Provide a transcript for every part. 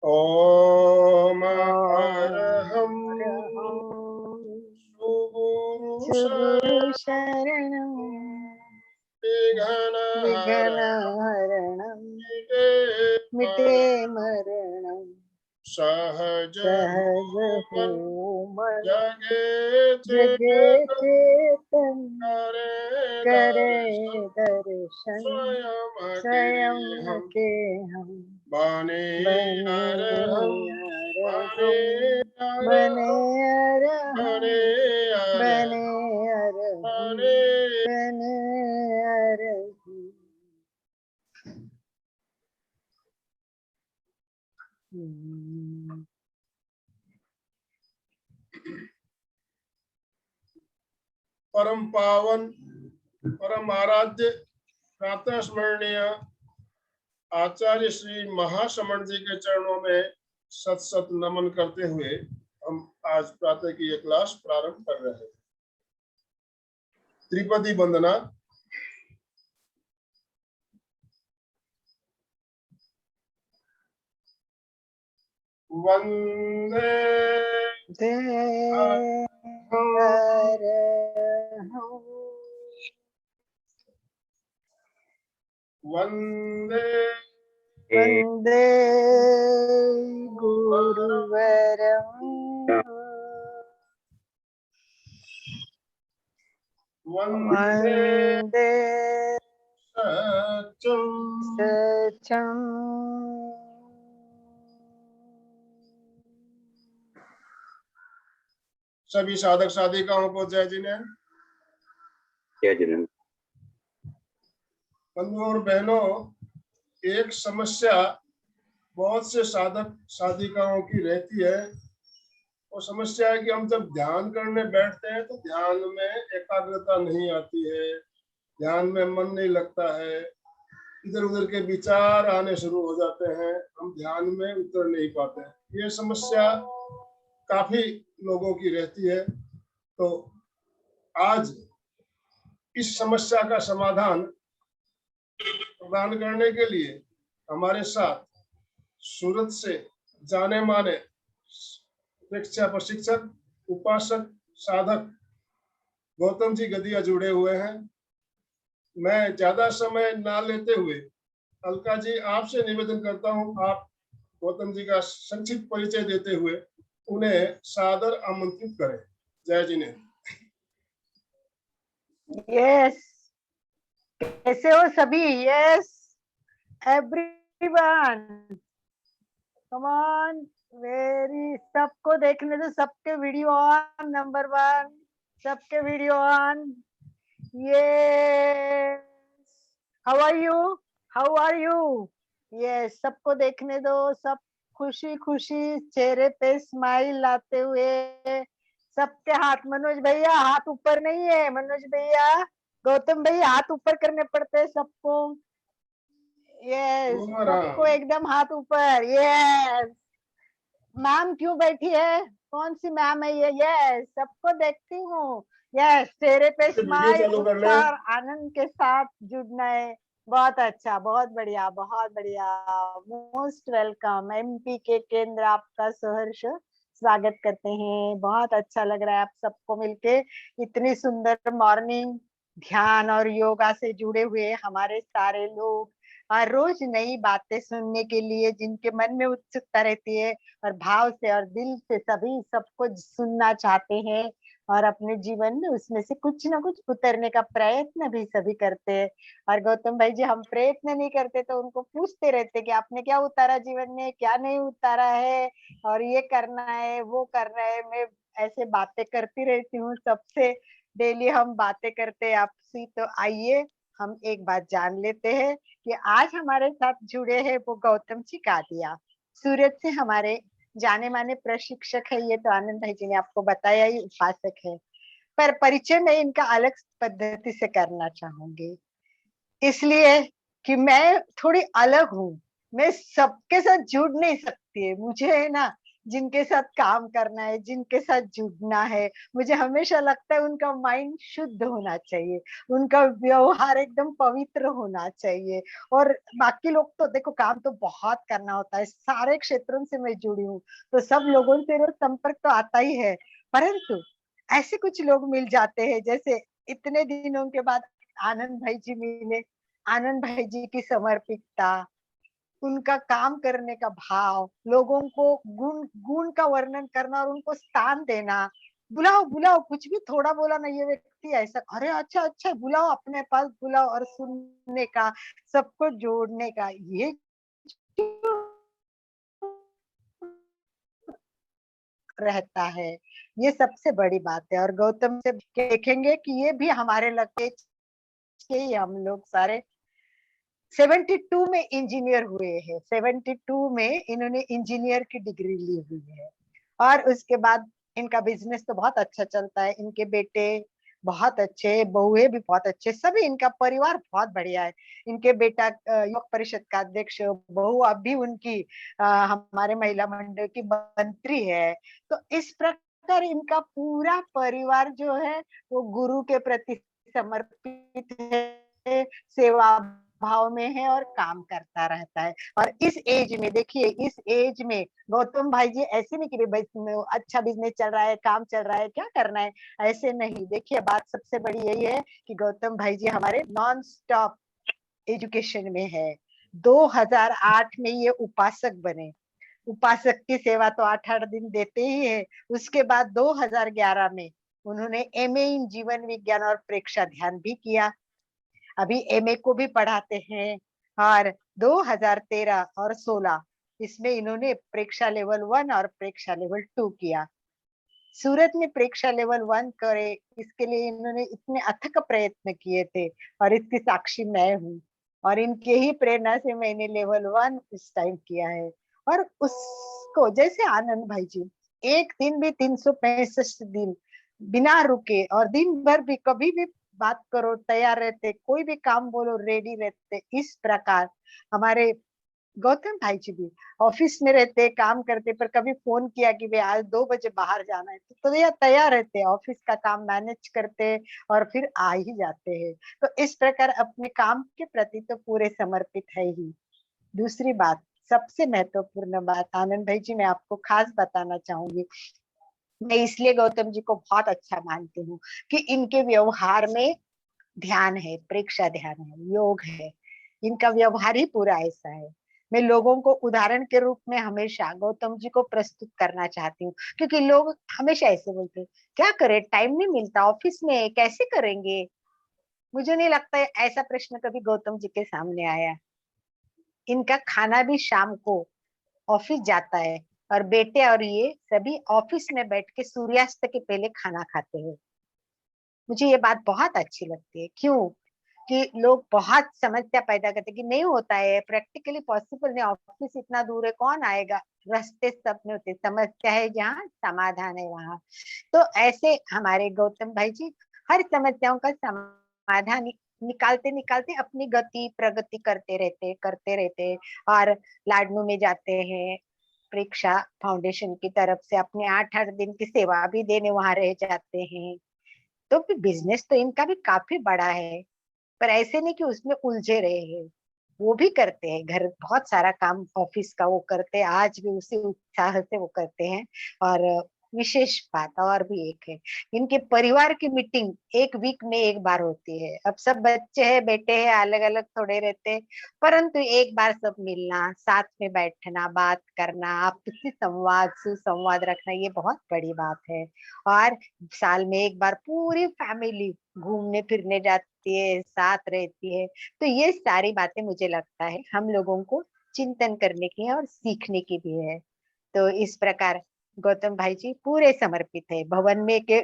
ओम अरहं सुगुरु शरणं विघ्नहरणं मिटे मरणं सहज हो मन जगे जगे चेतन करे दर्शन स्वयं हम के हम बने बने अरहम अरहम बने अरहम बने अरहम बने अरहम। परम पावन परम आराध्य प्रातः स्मरणीय आचार्य श्री महाश्रमण जी के चरणों में सत सत नमन करते हुए हम आज प्रातः की ये क्लास प्रारंभ कर रहे हैं। त्रिपदी वंदना। वंदे वंदे वंदे गुरुवरं वंदे सत्यं सभी साधक साधिकाओं को जय जिनेन्द्र। जय जिनेन्द्र। बंधुओं और बहनों, एक समस्या बहुत से साधक साधिकाओं की रहती है। वो समस्या है कि हम जब ध्यान करने बैठते हैं तो ध्यान में एकाग्रता नहीं आती है, ध्यान में मन नहीं लगता है, इधर उधर के विचार आने शुरू हो जाते हैं, हम ध्यान में उतर नहीं पाते। ये समस्या काफी लोगों की रहती है। तो आज इस समस्या का समाधान प्रदान करने के लिए हमारे साथ सूरत से जाने माने शिक्षा प्रशिक्षक, उपासक, साधक गौतम जी गदिया जुड़े हुए हैं। मैं ज्यादा समय ना लेते हुए अलका जी आपसे निवेदन करता हूं, आप गौतम जी का संक्षिप्त परिचय देते हुए उन्हें सादर आमंत्रित करें। जय जिनेन्द्र। यस, कैसे हो सभी? Yes everyone, come on, very, सबको देखने दो, सबके वीडियो ऑन, नंबर 1, सबके video on. Yes, how are you, how are you? Yes, सबको देखने दो, सब खुशी खुशी चेहरे पे स्माइल लाते हुए, सबके हाथ, मनोज भैया हाथ ऊपर नहीं है, मनोज भैया, गौतम भैया हाथ ऊपर करने पड़ते हैं सबको। यस, सबको एकदम हाथ ऊपर। यस, मैम क्यों बैठी है, कौन सी मैम है ये? यस, सबको देखती हूँ। यस, चेहरे पे स्माइल, उत्साह, आनंद के साथ जुड़ना है। बहुत अच्छा, बहुत बढ़िया, बहुत बढ़िया। Most welcome. एमपी के केंद्र आपका सहर्ष स्वागत करते हैं। बहुत अच्छा लग रहा है आप सबको मिलके, इतनी सुंदर मॉर्निंग ध्यान और योगा से जुड़े हुए हमारे सारे लोग, और रोज नई बातें सुनने के लिए जिनके मन में उत्सुकता रहती है और भाव से और दिल से सभी सब कुछ सुनना चाहते हैं और अपने जीवन में उसमें से कुछ ना कुछ उतरने का प्रयत्न भी सभी करते हैं। और गौतम भाई जी, हम प्रयत्न नहीं करते तो उनको पूछते रहते कि आपने क्या उतारा जीवन में, क्या नहीं उतारा है, और ये करना है, वो करना है। मैं ऐसे बातें करती रहती हूँ सबसे, डेली हम बातें करते हैं आपसे। तो आइए हम एक बात जान लेते हैं कि आज हमारे साथ जुड़े हैं वो गौतम जी कादिया, सूरत से हमारे जाने माने प्रशिक्षक है। ये तो आनंद भाई जी ने आपको बताया ही, उपासक है, पर परिचय मैं इनका अलग पद्धति से करना चाहूंगी, इसलिए कि मैं थोड़ी अलग हूँ। मैं सबके साथ जुड़ नहीं सकती है, मुझे है ना जिनके साथ काम करना है, जिनके साथ जुड़ना है, मुझे हमेशा लगता है उनका माइंड शुद्ध होना चाहिए, उनका व्यवहार एकदम पवित्र होना चाहिए। और बाकी लोग तो देखो काम तो बहुत करना होता है, सारे क्षेत्रों से मैं जुड़ी हूँ, तो सब लोगों से रोज संपर्क तो आता ही है, परंतु ऐसे कुछ लोग मिल जाते हैं, जैसे इतने दिनों के बाद आनंद भाई जी मिले। आनंद भाई जी की समर्पितता, उनका काम करने का भाव, लोगों को गुण गुण का वर्णन करना और उनको स्थान देना। बुलाओ बुलाओ, कुछ भी थोड़ा बोला ना ये व्यक्ति ऐसा, अरे अच्छा अच्छा बुलाओ, अपने पास बुलाओ, और सुनने का, सबको जोड़ने का, ये रहता है, ये सबसे बड़ी बात है। और गौतम से देखेंगे कि ये भी हमारे लगते के ही हम लोग सारे 72 में इंजीनियर हुए हैं, 72 में इन्होंने इंजीनियर की डिग्री ली हुई है। और उसके बाद इनका बिजनेस तो बहुत अच्छा चलता है, इनके बेटे बहुत अच्छे, बहुएं भी बहुत अच्छे, सभी इनका परिवार बहुत बढ़िया है। इनके बेटा युवक परिषद का अध्यक्ष, बहू अब भी उनकी हमारे महिला मंडल की मंत्री है। तो इस प्रकार इनका पूरा परिवार जो है वो गुरु के प्रति समर्पित है, सेवा भाव में है और काम करता रहता है। और इस एज में देखिए, इस एज में गौतम भाई जी ऐसे नहीं कि भाई अच्छा बिजनेस चल रहा है, काम चल रहा है, क्या करना है, ऐसे नहीं। देखिए बात सबसे बड़ी यही है कि गौतम भाई जी हमारे नॉन स्टॉप एजुकेशन में है। 2008 में ये उपासक बने। उपासक की सेवा तो 8-8 दिन देते ही है। उसके बाद 2011 में उन्होंने एमए इन जीवन विज्ञान और प्रेक्षा ध्यान भी किया। अभी एमए को भी पढ़ाते हैं। और 2013 और 16 इसमें इन्होंने प्रेक्षा लेवल 1 और प्रेक्षा लेवल 2 किया। सूरत में प्रेक्षा लेवल 1 करे, इसके लिए इन्होंने इतने अथक प्रयत्न किए थे, और इसकी साक्षी मैं हूँ। और इनके ही प्रेरणा से मैंने लेवल 1 इस टाइम किया है। और उसको जैसे आनंद भाई जी एक दिन भी 365 दिन बिना रुके, और दिन भर भी कभी भी बात करो तैयार रहते, कोई भी काम बोलो रेडी रहते। इस प्रकार हमारे गौतम भाई जी भी ऑफिस में रहते, काम करते, पर कभी फोन किया कि भाई आज 2 बजे बाहर जाना है तो ये तैयार रहते, ऑफिस का काम मैनेज करते और फिर आ ही जाते हैं। तो इस प्रकार अपने काम के प्रति तो पूरे समर्पित है ही। दूसरी बात, सबसे महत्वपूर्ण बात आनंद भाई जी मैं आपको खास बताना चाहूंगी, मैं इसलिए गौतम जी को बहुत अच्छा मानती हूँ कि इनके व्यवहार में ध्यान है, प्रेक्षा ध्यान है, योग है। इनका व्यवहार ही पूरा ऐसा है। मैं लोगों को उदाहरण के रूप में हमेशा गौतम जी को प्रस्तुत करना चाहती हूँ, क्योंकि लोग हमेशा ऐसे बोलते हैं क्या करे, टाइम नहीं मिलता, ऑफिस में कैसे करेंगे। मुझे नहीं लगता है ऐसा प्रश्न कभी गौतम जी के सामने आया। इनका खाना भी शाम को ऑफिस जाता है, और बेटे और ये सभी ऑफिस में बैठ के सूर्यास्त के पहले खाना खाते हैं। मुझे ये बात बहुत अच्छी लगती है। क्यों? कि लोग बहुत समस्या पैदा करते कि नहीं होता है, प्रैक्टिकली पॉसिबल नहीं, ऑफिस इतना दूर है, कौन आएगा, रास्ते सब में होते, समस्या है जहाँ समाधान है वहां। तो ऐसे हमारे गौतम भाई जी हर समस्याओं का समाधान निकालते निकालते अपनी गति प्रगति करते रहते। और लाडनू में जाते हैं, प्रेक्षा फाउंडेशन की तरफ से अपने 8-8 दिन की सेवा भी देने वहां रह जाते हैं। तो बिजनेस तो इनका भी काफी बड़ा है, पर ऐसे नहीं कि उसमें उलझे रहे हैं, वो भी करते हैं, घर बहुत सारा काम ऑफिस का वो करते हैं, आज भी उसी उत्साह से वो करते हैं। और विशेष बात और भी एक है, इनके परिवार की मीटिंग एक वीक में एक बार होती है। अब सब बच्चे हैं, बेटे हैं, अलग अलग थोड़े रहते हैं, परंतु एक बार सब मिलना, साथ में बैठना, बात करना, आपसी संवाद सुसंवाद रखना, ये बहुत बड़ी बात है। और साल में एक बार पूरी फैमिली घूमने फिरने जाती है, साथ रहती है। तो ये सारी बातें मुझे लगता है हम लोगों को चिंतन करने की है और सीखने की भी है। तो इस प्रकार गौतम भाई जी पूरे समर्पित है भवन में के।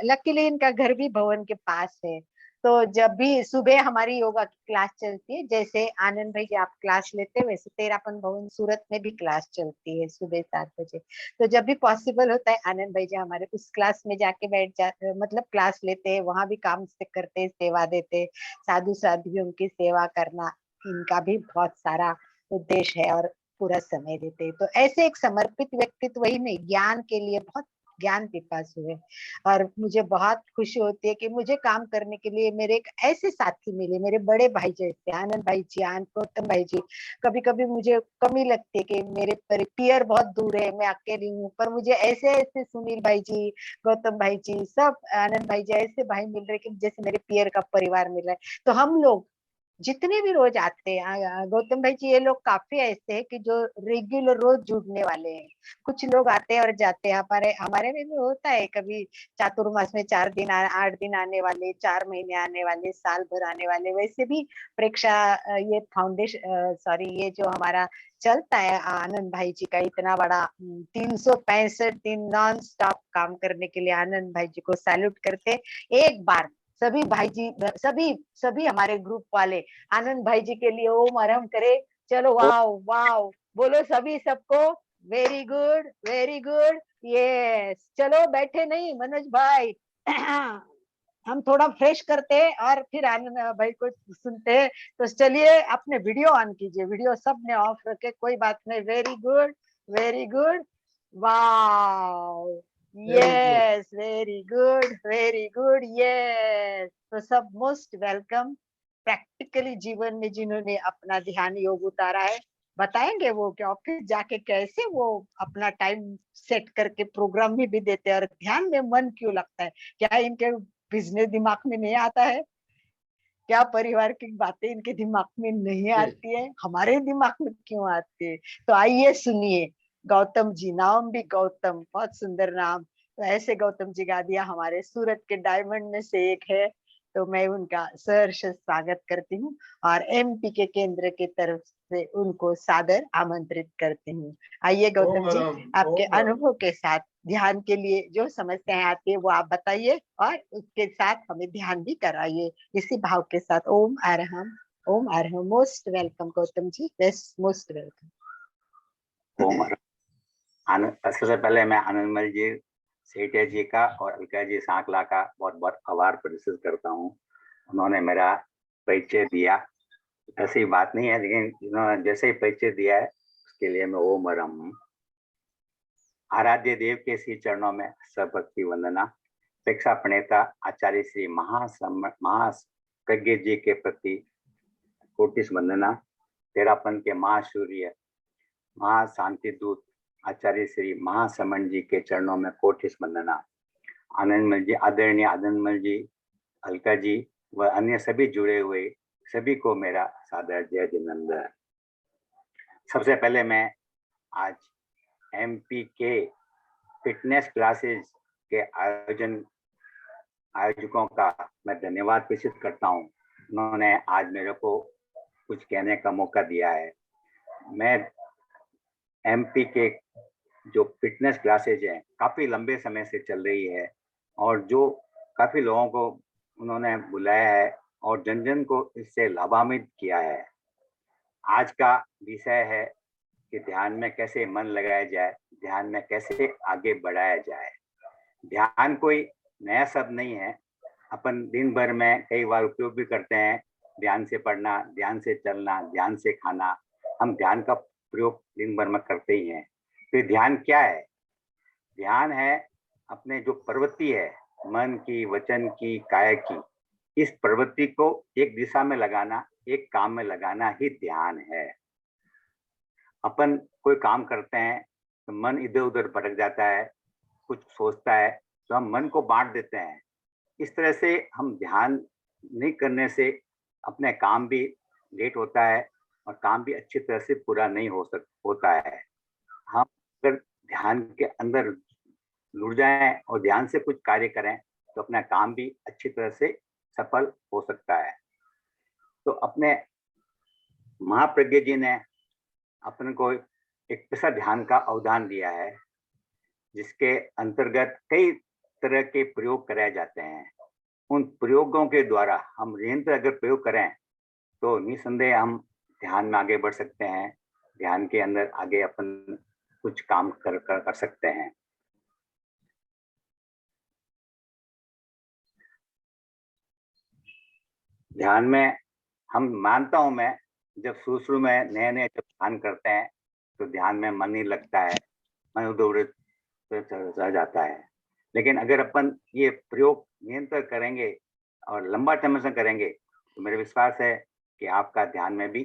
लकीली इनका घर भी भवन के पास है, तो जब भी सुबह हमारी योगा की क्लास चलती है, जैसे आनंद भाई जी आप क्लास लेते हैं वैसे तेरापन भवन सूरत में भी क्लास चलती है सुबह 7 बजे। तो जब भी पॉसिबल होता है आनंद भाई जी हमारे उस क्लास में जाके बैठ जाते, मतलब क्लास लेते हैं, वहां भी काम से करते, सेवा देते, साधु साध्वियों की सेवा करना इनका भी बहुत सारा उद्देश्य है। और पूरा समय देते हैं। तो ऐसे एक समर्पित व्यक्तित्व वही नहीं, ज्ञान के लिए बहुत ज्ञान पिपासु है। और मुझे बहुत खुशी होती है कि मुझे काम करने के लिए मेरे एक ऐसे साथी मिले, मेरे बड़े भाई जैसे आनंद भाई जी, गौतम भाई जी। कभी कभी मुझे कमी लगती है कि मेरे पियर बहुत दूर है, मैं अकेली हूँ, पर मुझे ऐसे ऐसे सुनील भाई जी, गौतम भाई जी, सब आनंद भाई जी, ऐसे भाई मिल रहे कि जैसे मेरे पियर का परिवार मिल रहा है। तो हम लोग जितने भी रोज आते हैं, गौतम भाई जी, ये लोग काफी ऐसे हैं कि जो रेगुलर रोज जुड़ने वाले हैं। कुछ लोग आते हैं और जाते हैं, हमारे हमारे में भी होता है कभी चातुर्मास में 4 दिन 8 दिन आने वाले, 4 महीने आने वाले, साल भर आने वाले। वैसे भी प्रेक्षा ये फाउंडेशन, सॉरी, ये जो हमारा चलता है आनंद भाई जी का इतना बड़ा 365 दिन नॉन स्टॉप काम करने के लिए आनंद भाई जी को सैल्यूट करते। एक बार सभी भाई जी, सभी सभी हमारे ग्रुप वाले आनंद भाई जी के लिए ओम आराम करे। चलो, वाओ वाओ बोलो सभी सबको। Very good, very good. Yes, चलो बैठे नहीं मनोज भाई। हम थोड़ा फ्रेश करते हैं और फिर आनंद भाई को सुनते हैं। तो चलिए अपने वीडियो ऑन कीजिए, वीडियो सबने ऑफ रखे, कोई बात नहीं। Very good, very good, wow, very good. Yes, very good, very good, yes. तो सब मोस्ट वेलकम। प्रैक्टिकली जीवन में जिन्होंने अपना ध्यान योग उतारा है, बताएंगे वो कि ऑफिस जाके कैसे वो अपना टाइम सेट करके प्रोग्राम भी देते हैं। और ध्यान में मन क्यों लगता है? क्या इनके बिजनेस दिमाग में नहीं आता है? क्या परिवार की बातें इनके दिमाग में नहीं आती है? हमारे दिमाग में क्यों आती है? तो आइए सुनिए। गौतम जी, नाम भी गौतम, बहुत सुंदर नाम। तो ऐसे गौतम जी गादिया हमारे सूरत के डायमंड में से एक है। तो मैं उनका सहर्ष स्वागत करती हूँ और एमपी के केंद्र की तरफ से उनको सादर आमंत्रित करती हूँ। आइए गौतम ओम जी, आराम। आपके ओम आराम। अनुभव के साथ ध्यान के लिए जो समस्याएं आती है वो आप बताइए और उसके साथ हमें ध्यान भी कराइए इसी भाव के साथ। ओम अरहम, ओम Arham. Most welcome Gautam ji, best, most welcome. ओम आनंद। सबसे पहले मैं आनंदमल जी, सेठिया जी का और अलका जी सांकला का बहुत बहुत आभार प्रदर्शित करता हूँ। उन्होंने मेरा परिचय दिया, ऐसी बात नहीं है, लेकिन उन्होंने जैसे ही परिचय दिया है उसके लिए मैं ओम अरहम हूँ। आराध्य देव के श्री चरणों में सबभक्ति वंदना। प्रेक्षा प्रणेता आचार्य श्री महाप्रज्ञ जी के प्रति कोटिस वंदना। तेरापन के महासूर्य महाशांति दूत आचार्य श्री महासमन जी के चरणों में कोटिस वंदना। आनंदमल जी, आदरणीय आनंदमल जी, अलका जी व अन्य सभी जुड़े हुए सभी को मेरा सादर जय जिनेंद्र। सबसे पहले मैं आज एमपी के फिटनेस क्लासेस के आयोजकों का मैं धन्यवाद प्रेषित करता हूँ। उन्होंने आज मेरे को कुछ कहने का मौका दिया है। मैं एमपी के जो फिटनेस क्लासेज हैं काफी लंबे समय से चल रही है और जो काफी लोगों को उन्होंने बुलाया है और जन जन को इससे लाभान्वित किया है। आज का विषय है कि ध्यान में कैसे मन लगाया जाए, ध्यान में कैसे आगे बढ़ाया जाए। ध्यान कोई नया शब्द नहीं है, अपन दिन भर में कई बार उपयोग भी करते हैं। ध्यान से पढ़ना, ध्यान से चलना, ध्यान से खाना, हम ध्यान का प्रयोग दिन भर में करते ही हैं। तो ध्यान क्या है? ध्यान है अपने जो प्रवृत्ति है मन की, वचन की, काया की, इस प्रवृत्ति को एक दिशा में लगाना, एक काम में लगाना ही ध्यान है। अपन कोई काम करते हैं तो मन इधर उधर भटक जाता है, कुछ सोचता है तो हम मन को बांट देते हैं। इस तरह से हम ध्यान नहीं करने से अपने काम भी लेट होता है और काम भी अच्छी तरह से पूरा नहीं होता है। हम अगर ध्यान के अंदर जुड़ जाएं और ध्यान से कुछ कार्य करें तो अपना काम भी अच्छी तरह से सफल हो सकता है। तो अपने महाप्रज्ञ जी ने अपन को एक ऐसा ध्यान का अवधान दिया है जिसके अंतर्गत कई तरह के प्रयोग कराए जाते हैं। उन प्रयोगों के द्वारा हम निरंतर अगर प्रयोग करें तो निसंदेह हम ध्यान में आगे बढ़ सकते हैं। ध्यान के अंदर आगे अपन कुछ काम कर सकते हैं। ध्यान में हम मानता हूं मैं जब शुरू में नए नए जब ध्यान करते हैं तो ध्यान में मन नहीं लगता है, मन उधर उधर जाता है। लेकिन अगर अपन ये प्रयोग निरंतर करेंगे और लंबा समय से करेंगे तो मेरा विश्वास है कि आपका ध्यान में भी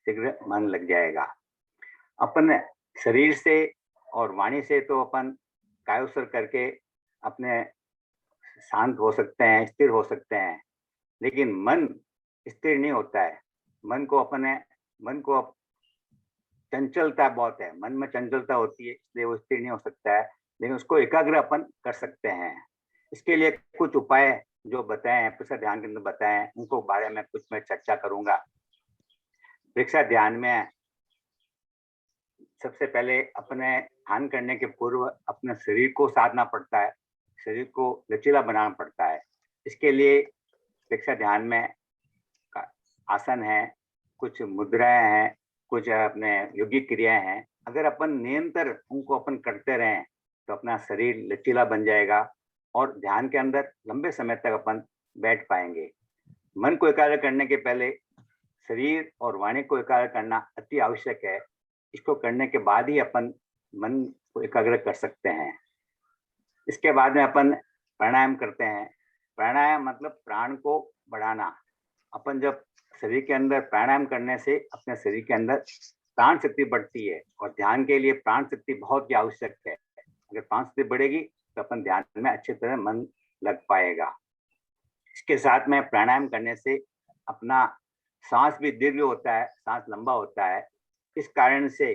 शीघ्र मन लग जाएगा। अपन शरीर से और वाणी से तो अपन कायोत्सर करके अपने शांत हो सकते हैं, स्थिर हो सकते हैं, लेकिन मन स्थिर नहीं होता है। मन को चंचलता बहुत है, मन में चंचलता होती है, इसलिए वो स्थिर नहीं हो सकता है। लेकिन उसको एकाग्र अपन कर सकते हैं। इसके लिए कुछ उपाय जो बताए हैं, परीक्षा ध्यान के अंदर बताए हैं, उनको बारे में कुछ मैं चर्चा करूंगा। परीक्षा ध्यान में सबसे पहले अपने ध्यान करने के पूर्व अपने शरीर को साधना पड़ता है, शरीर को लचीला बनाना पड़ता है। इसके लिए परीक्षा ध्यान में आसन है, कुछ मुद्राएं हैं, कुछ अपने योगिक क्रियाएं हैं। अगर अपन निरंतर उनको अपन करते रहें तो अपना शरीर लचीला बन जाएगा और ध्यान के अंदर लंबे समय तक अपन बैठ पाएंगे। मन को एकाग्र करने के पहले शरीर और वाणी को एकाग्र करना अति आवश्यक है। इसको करने के बाद ही अपन मन को एकाग्र कर सकते हैं। इसके बाद में अपन प्राणायाम करते हैं। प्राणायाम मतलब प्राण को बढ़ाना। अपन जब शरीर के अंदर प्राणायाम करने से अपने शरीर के अंदर प्राण शक्ति बढ़ती है और ध्यान के लिए प्राण शक्ति बहुत ही आवश्यक है। अगर प्राण शक्ति बढ़ेगी तो अपन ध्यान में अच्छी तरह मन लग पाएगा। इसके साथ में प्राणायाम करने से अपना सांस भी दीर्घ होता है, सांस लंबा होता है। इस कारण से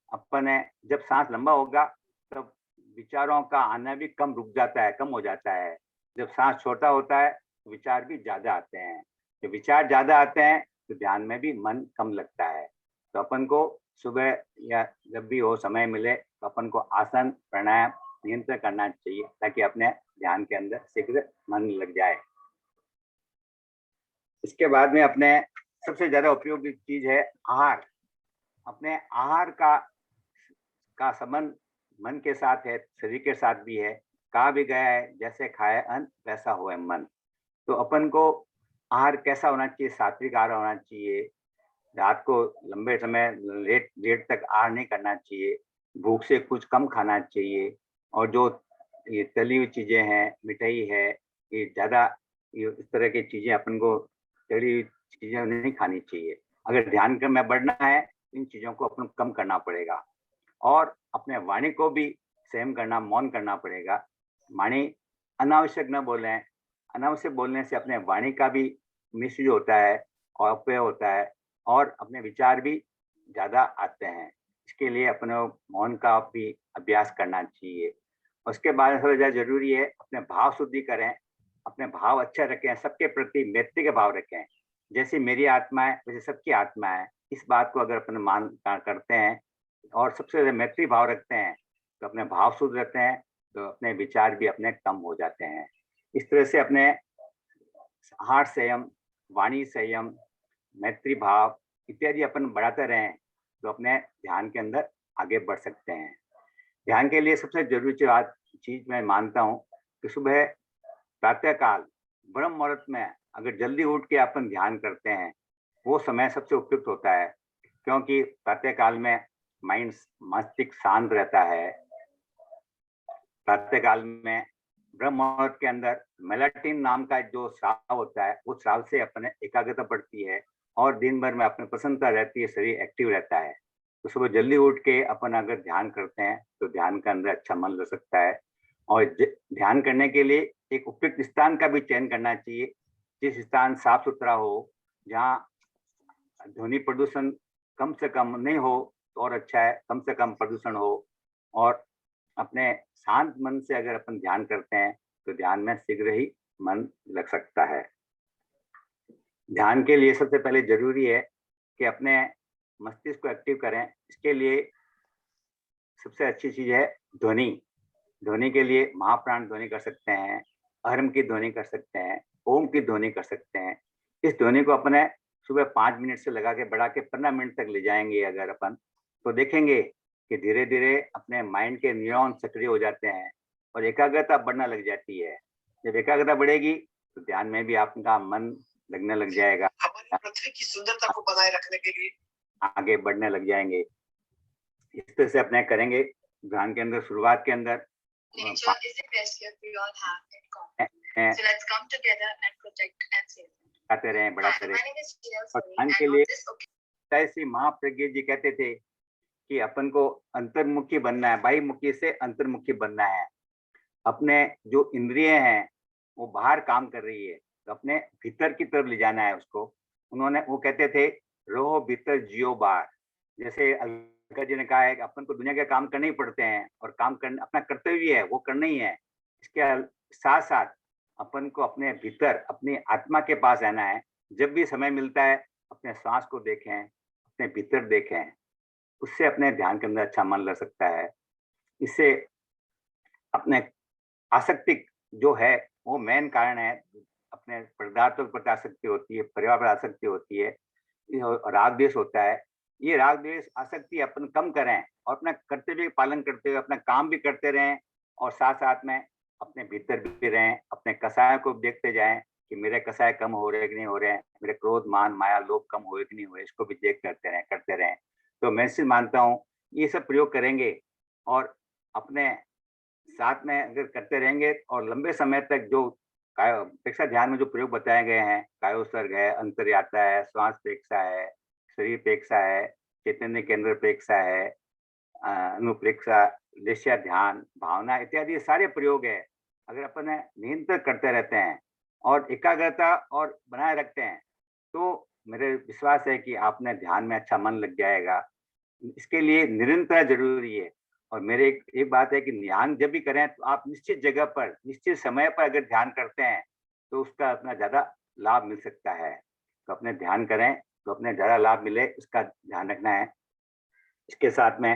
अपन जब सांस लंबा होगा तब विचारों का आना भी कम रुक जाता है, कम हो जाता है। जब सांस छोटा होता है तो विचार भी ज्यादा आते हैं। जब विचार ज्यादा आते हैं तो ध्यान में भी मन कम लगता है। तो अपन को सुबह या जब भी हो समय मिले तो अपन को आसन प्राणायाम नियंत्रण करना चाहिए ताकि अपने ध्यान के अंदर शीघ्र मन लग जाए। इसके बाद में अपने सबसे ज्यादा उपयोगी चीज है आहार। अपने आहार का संबंध मन के साथ है, शरीर के साथ भी है। कहा भी गया है जैसे खाए अन्न वैसा होए मन। तो अपन को आहार कैसा होना चाहिए? सात्विक आहार होना चाहिए। रात को लंबे समय लेट तक आहार नहीं करना चाहिए। भूख से कुछ कम खाना चाहिए। और जो ये तली हुई चीजें हैं, मिठाई है, ये ज्यादा इस तरह की चीजें अपन को तली हुई चीजें नहीं खानी चाहिए। अगर ध्यान में बढ़ना है इन चीजों को अपन कम करना पड़ेगा। और अपने वाणी को भी संयम करना, मौन करना पड़ेगा। वाणी अनावश्यक न बोले। अनावश्यक बोलने से अपने वाणी का भी मिसयूज होता है और अपव्यय होता है और अपने विचार भी ज्यादा आते हैं। इसके लिए अपने मौन का भी अभ्यास करना चाहिए। उसके बाद सबसे ज्यादा जरूरी है अपने भाव शुद्धि करें, अपने भाव अच्छा रखें, सबके प्रति मैत्री के भाव रखें। जैसे मेरी आत्मा है वैसे सबकी आत्मा है। इस बात को अगर अपन मान करते हैं और सबसे ज्यादा मैत्री भाव रखते हैं तो अपने भाव शुद्ध रहते हैं, तो अपने विचार भी अपने कम हो जाते हैं। इस तरह से अपने आहार संयम, वाणी संयम, मैत्री भाव इत्यादि अपन बढ़ाते रहें तो अपने ध्यान के अंदर आगे बढ़ सकते हैं। ध्यान के लिए सबसे जरूरी चीज मैं मानता हूँ कि सुबह प्रातः काल ब्रह्म मुहूर्त में अगर जल्दी उठ के अपन ध्यान करते हैं वो समय सबसे उपयुक्त होता है, क्योंकि प्रातः काल में माइंड मस्तिष्क शांत रहता है। प्रातः काल में ब्रह्म मुहूर्त के अंदर मेलाटोनिन नाम का जो स्राव होता है उस स्राव से अपने एकाग्रता बढ़ती है और दिन भर में अपने प्रसन्नता रहती है, शरीर एक्टिव रहता है। तो सुबह जल्दी उठ के अपन अगर ध्यान करते हैं तो ध्यान के अंदर अच्छा मन लग सकता है। और ध्यान करने के लिए एक उपयुक्त स्थान का भी चयन करना चाहिए, जिस स्थान साफ सुथरा हो, जहाँ ध्वनि प्रदूषण कम से कम नहीं हो तो और अच्छा है, कम से कम प्रदूषण हो। और अपने शांत मन से अगर अपन ध्यान करते हैं तो ध्यान में शीघ्र ही मन लग सकता है। ध्यान के लिए सबसे पहले जरूरी है कि अपने मस्तिष्क को एक्टिव करें। इसके लिए सबसे अच्छी चीज है ध्वनि। ध्वनि के लिए महाप्राण ध्वनि कर सकते हैं, अहरम की ध्वनि कर सकते हैं, ओम की ध्वनि कर सकते हैं। इस ध्वनि को अपने सुबह 5 मिनट से लगा के बढ़ा के 15 मिनट तक ले जाएंगे अगर अपन, तो देखेंगे कि धीरे धीरे अपने माइंड के न्यूरॉन सक्रिय हो जाते हैं और एकाग्रता बढ़ना लग जाती है। जब एकाग्रता बढ़ेगी तो ध्यान में भी आपका मन लगने लग जाएगा, हमारी पृथ्वी की सुंदरता को बनाए रखने के लिए आगे बढ़ने लग जाएंगे। इस तरह से अपने करेंगे ध्यान के अंदर। शुरुआत के अंदर Nature is the best gift we all have in common. So let's come together and protect and save it. खाते रहें, बढ़ाते रहें। My name is Jinal और Soni, ध्यान and के on लिए this occasion, श्री महाप्रज्ञ जी कहते थे कि अपन को अंतर्मुखी बनना है, बाह्यमुखी से अंतर्मुखी बनना है। अपने जो इंद्रिय हैं वो बाहर काम कर रही है, तो अपने भीतर की तरफ ले जाना है उसको। वो कहते थे रहो भीतर जियो बाहर। जैसे अलका जी ने कहा है कि अपन को दुनिया के काम करने ही पड़ते हैं और काम करना अपना कर्तव्य है, वो करना ही है। इसके साथ साथ अपन को अपने भीतर अपनी आत्मा के पास रहना है। जब भी समय मिलता है अपने सांस को देखें, अपने भीतर देखें, उससे अपने ध्यान के अंदर अच्छा मन लग सकता है। इससे अपने आसक्ति जो है वो मेन कारण है। अपने पदार्थों पर आसक्ति होती है, परिवार पर आसक्ति होती है, राग द्वेष होता है। ये राग द्वेष आसक्ति अपन कम करें और अपना कर्तव्य पालन करते हुए अपना काम भी करते रहें और साथ साथ में अपने भीतर भी रहें। अपने कसाय को देखते जाएं कि मेरे कसाय कम हो रहे कि नहीं हो रहे हैं, मेरे क्रोध मान माया लोभ कम हुए कि नहीं हुए, इसको भी देख करते रहें। तो मैं सिर्फ मानता हूँ ये सब प्रयोग करेंगे और अपने साथ में अगर करते रहेंगे और लंबे समय तक जो प्रेक्षा ध्यान में जो प्रयोग बताए गए हैं, कायोत्सर्ग है, अंतर्यात्रा है, श्वास प्रेक्षा है, शरीर प्रेक्षा है, चैतन्य केंद्र प्रेक्षा है, अनुप्रेक्षा, दृश्य ध्यान, भावना इत्यादि सारे प्रयोग है। अगर अपन निरंतर करते रहते हैं और एकाग्रता और बनाए रखते हैं तो मेरे विश्वास है कि आपने ध्यान में अच्छा मन लग जाएगा। इसके लिए निरंतर जरूरी है। और मेरे एक बात है कि ध्यान जब भी करें तो आप निश्चित जगह पर निश्चित समय पर अगर ध्यान करते हैं तो उसका अपना ज्यादा लाभ मिल सकता है। तो अपने ध्यान करें तो अपने ज्यादा लाभ मिले, इसका ध्यान रखना है। इसके साथ में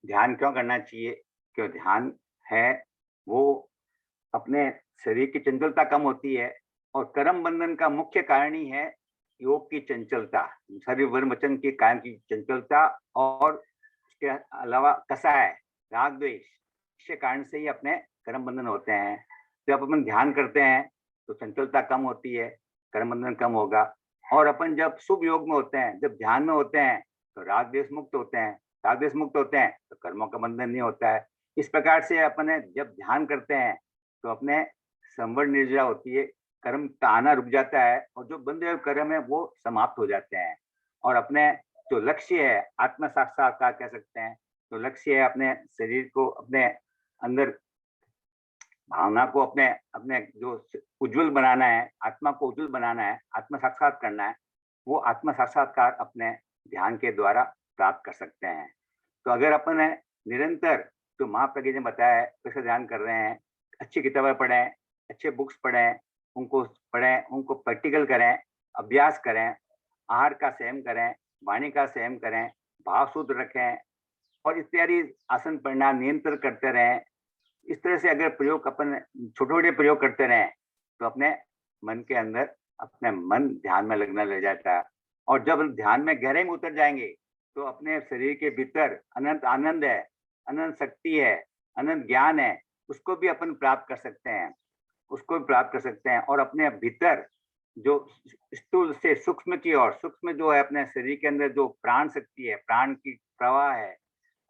ध्यान क्यों करना चाहिए? क्यों ध्यान है वो अपने शरीर की चंचलता कम होती है और कर्म बंधन का मुख्य कारण ही है योग की चंचलता, शरीर वर्म वचन की कायम की चंचलता और इसके अलावा कसाय राग द्वेष, इसके कारण से ही अपने कर्म बंधन होते हैं। जब अपन ध्यान करते हैं तो चंचलता कम होती है, कर्म बंधन कम होगा। और अपन जब शुभ योग में होते हैं, जब ध्यान में होते हैं तो राग द्वेष मुक्त होते हैं, राग द्वेष मुक्त होते हैं तो कर्मों का बंधन नहीं होता है। इस प्रकार से अपन जब ध्यान करते हैं तो अपने संवर निर्जरा होती है, कर्म का आना रुक जाता है और जो बंधे हुए कर्म है वो समाप्त हो जाते हैं। और अपने जो लक्ष्य है आत्म साक्षात्कार कह सकते हैं, तो लक्ष्य है अपने शरीर को, अपने अंदर भावना को अपने अपने जो उज्जवल बनाना है, आत्मा को उज्जवल बनाना है, आत्म साक्षात करना है, वो आत्म साक्षात्कार अपने ध्यान के द्वारा प्राप्त कर सकते हैं। तो अगर अपन निरंतर जो महाप्रज्ञ ने बताया है कैसे ध्यान कर रहे हैं, अच्छी किताबें पढ़ें, अच्छे बुक्स पढ़ें, उनको पढ़ें, उनको प्रैक्टिकल करें, अभ्यास करें, आहार का सेवन करें, वाणी का सेवन करें, भाव शुद्ध रखें और इत्यादि आसन प्रणाम नियंत्रण करते रहें। इस तरह से अगर प्रयोग अपन छोटे छोटे प्रयोग करते रहें तो अपने मन के अंदर अपने मन ध्यान में लगना लग जाता है। और जब ध्यान में गहराई में उतर जाएंगे तो अपने शरीर के भीतर अनंत आनंद है, अनंत शक्ति है, अनंत ज्ञान है, उसको भी अपन प्राप्त कर सकते हैं, उसको भी प्राप्त कर सकते हैं। और अपने भीतर जो स्थूल से सूक्ष्म की ओर, सूक्ष्म जो है अपने शरीर के अंदर जो प्राण शक्ति है, प्राण की प्रवाह है,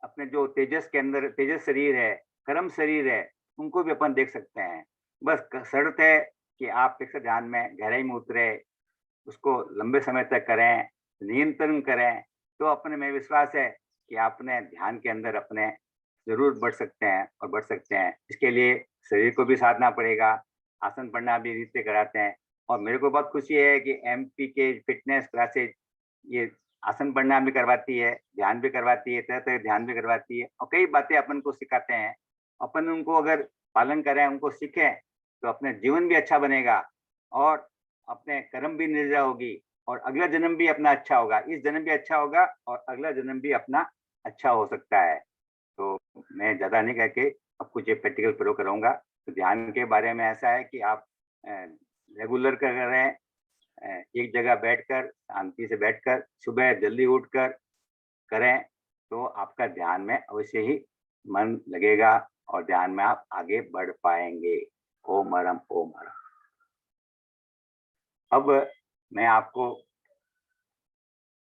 अपने जो तेजस के अंदर तेजस शरीर है, कर्म शरीर है, उनको भी अपन देख सकते हैं। बस शर्त है कि आप एक ध्यान में गहराई में उतरे, उसको लंबे समय तक करें, नियंत्रण करें, तो अपने में विश्वास है कि आपने ध्यान के अंदर अपने जरूर बढ़ सकते हैं और बढ़ सकते हैं। इसके लिए शरीर को भी साधना पड़ेगा, आसन प्रणाम भी रीत से कराते हैं। और मेरे को बहुत खुशी है कि एमपी के फिटनेस क्लासेज ये आसन प्रणाम भी करवाती है, ध्यान भी करवाती है, तरह तरह ध्यान भी करवाती है और कई बातें अपन को सिखाते हैं। अपन उनको अगर पालन करें, उनको सीखें तो अपने जीवन भी अच्छा बनेगा और अपने कर्म भी निर्जरा होगी और अगला जन्म भी अपना अच्छा होगा, इस जन्म भी अच्छा होगा और अगला जन्म भी अपना अच्छा हो सकता है। तो मैं ज्यादा नहीं कह के अब कुछ प्रैक्टिकल प्रयोग करूंगा। तो ध्यान के बारे में ऐसा है कि आप रेगुलर कर रहे हैं, एक जगह बैठकर शांति से बैठकर सुबह जल्दी उठकर करें तो आपका ध्यान में अवश्य ही मन लगेगा और ध्यान में आप आगे बढ़ पाएंगे। ओम हरम ओम हरम। अब मैं आपको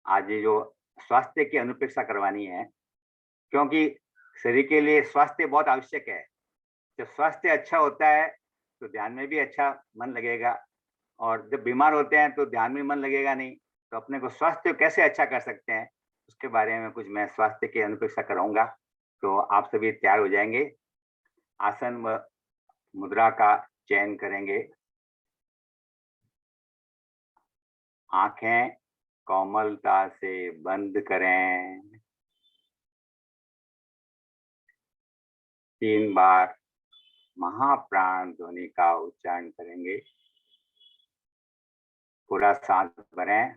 आज जो स्वास्थ्य की अनुपेक्षा करवानी है, क्योंकि शरीर के लिए स्वास्थ्य बहुत आवश्यक है। जब स्वास्थ्य अच्छा होता है तो ध्यान में भी अच्छा मन लगेगा, और जब बीमार होते हैं तो ध्यान में मन लगेगा नहीं। तो अपने को स्वास्थ्य कैसे अच्छा कर सकते हैं उसके बारे में कुछ मैं स्वास्थ्य की अनुप्रेक्षा कराऊंगा। तो आप सभी तैयार हो जाएंगे, आसन व मुद्रा का चयन करेंगे। आंखें कोमलता से बंद करें। 3 बार महाप्राण ध्वनि का उच्चारण करेंगे। पूरा सांस भरें।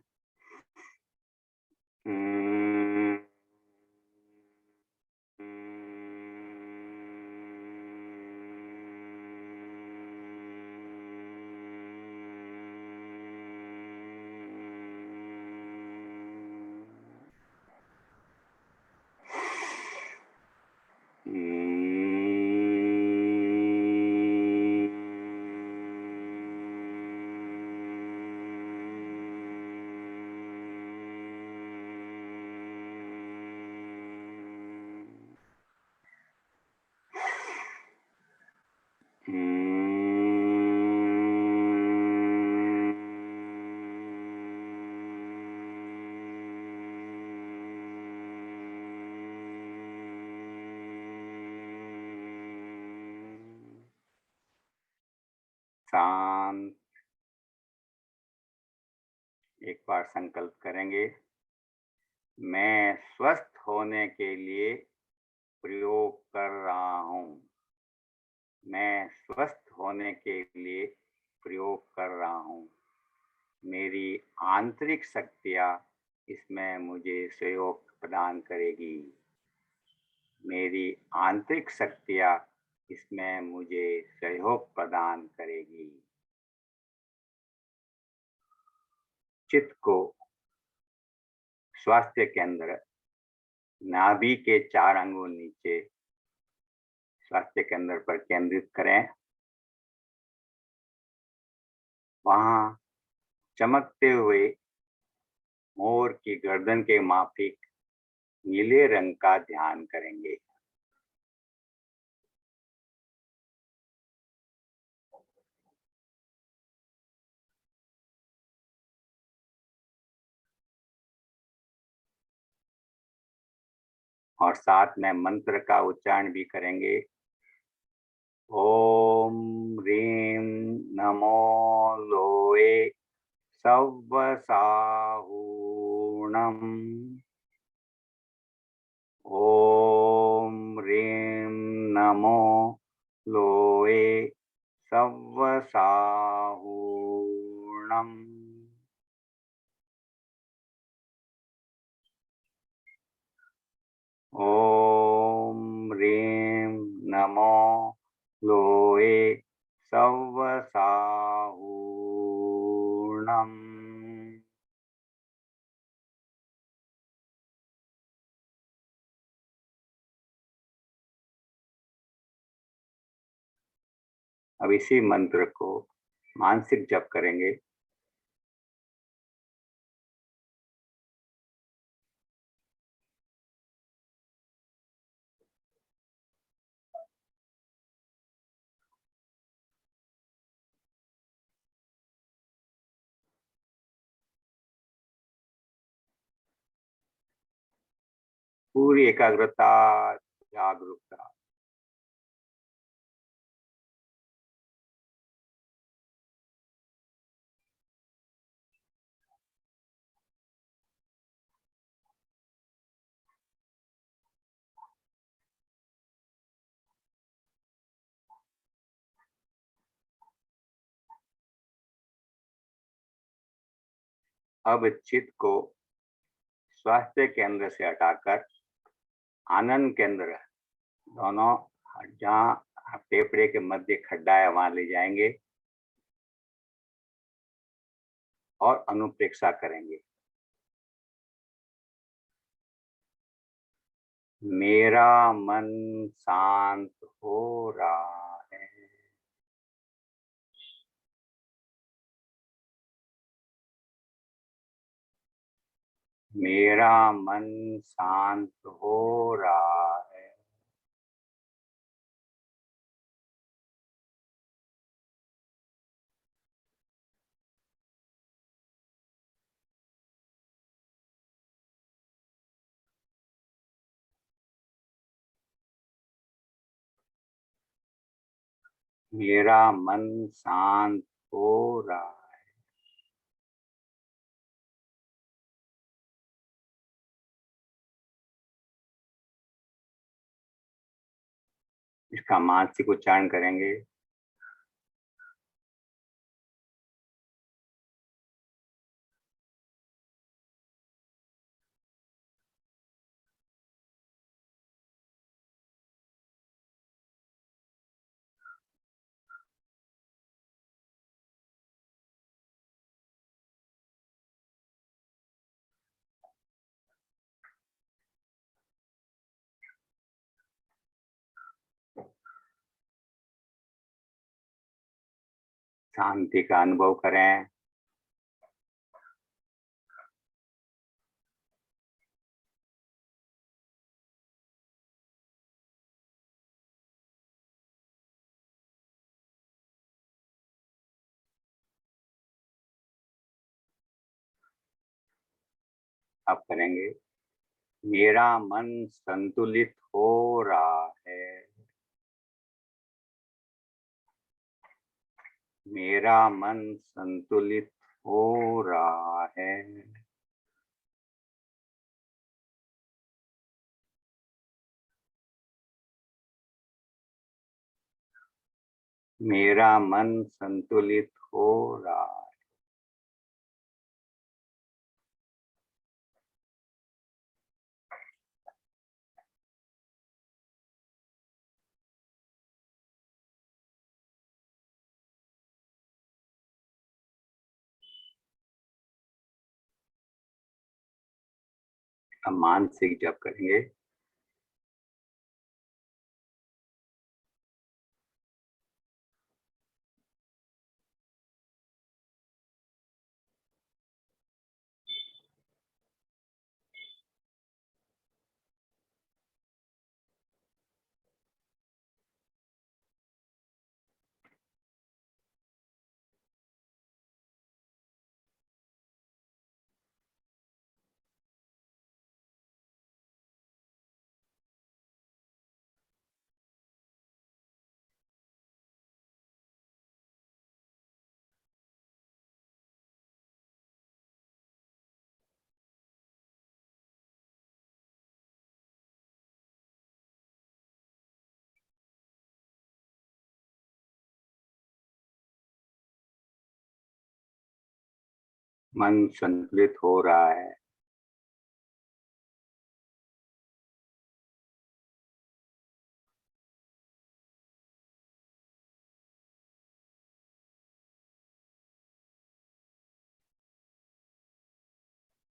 शांत। एक बार संकल्प करेंगे, मैं स्वस्थ होने के लिए प्रयोग कर रहा हूँ। मैं स्वस्थ होने के लिए प्रयोग कर रहा हूँ। मेरी आंतरिक शक्तियाँ इसमें मुझे सहयोग प्रदान करेगी। मेरी आंतरिक शक्तियाँ इसमें मुझे सहयोग प्रदान करेगी। चित्त को स्वास्थ्य केंद्र नाभि के 4 अंगुल नीचे स्वास्थ्य केंद्र पर केंद्रित करें। वहां चमकते हुए मोर की गर्दन के माफिक नीले रंग का ध्यान करेंगे। और साथ में मंत्र का उच्चारण भी करेंगे। ओम ह्रीं नमो लोए सव्वसाहूर्णम्। ओम ह्रीं नमो लोए सव्वसाहूर्णम्। ओम ह्रीं नमो लोए सव्वसाहूर्णम्। अब इसी मंत्र को मानसिक जप करेंगे। पूरी एकाग्रता, जागरूकता। अब चित्त को स्वास्थ्य केंद्र से हटाकर आनंद केंद्र, दोनों जहाँ फेफड़े के मध्य खड्डा है वहां ले जाएंगे और अनुप्रेक्षा करेंगे। मेरा मन शांत हो रहा है। मेरा मन शांत हो रहा मेरा मन शांत हो रहा है। इसका मानसिक उच्चारण करेंगे। शांति का अनुभव करें। अब करेंगे, मेरा मन संतुलित हो रहा है। मेरा मन संतुलित हो रहा है। मेरा मन संतुलित हो रहा है। अब मानसिक जप करेंगे। मन संतुलित हो रहा है।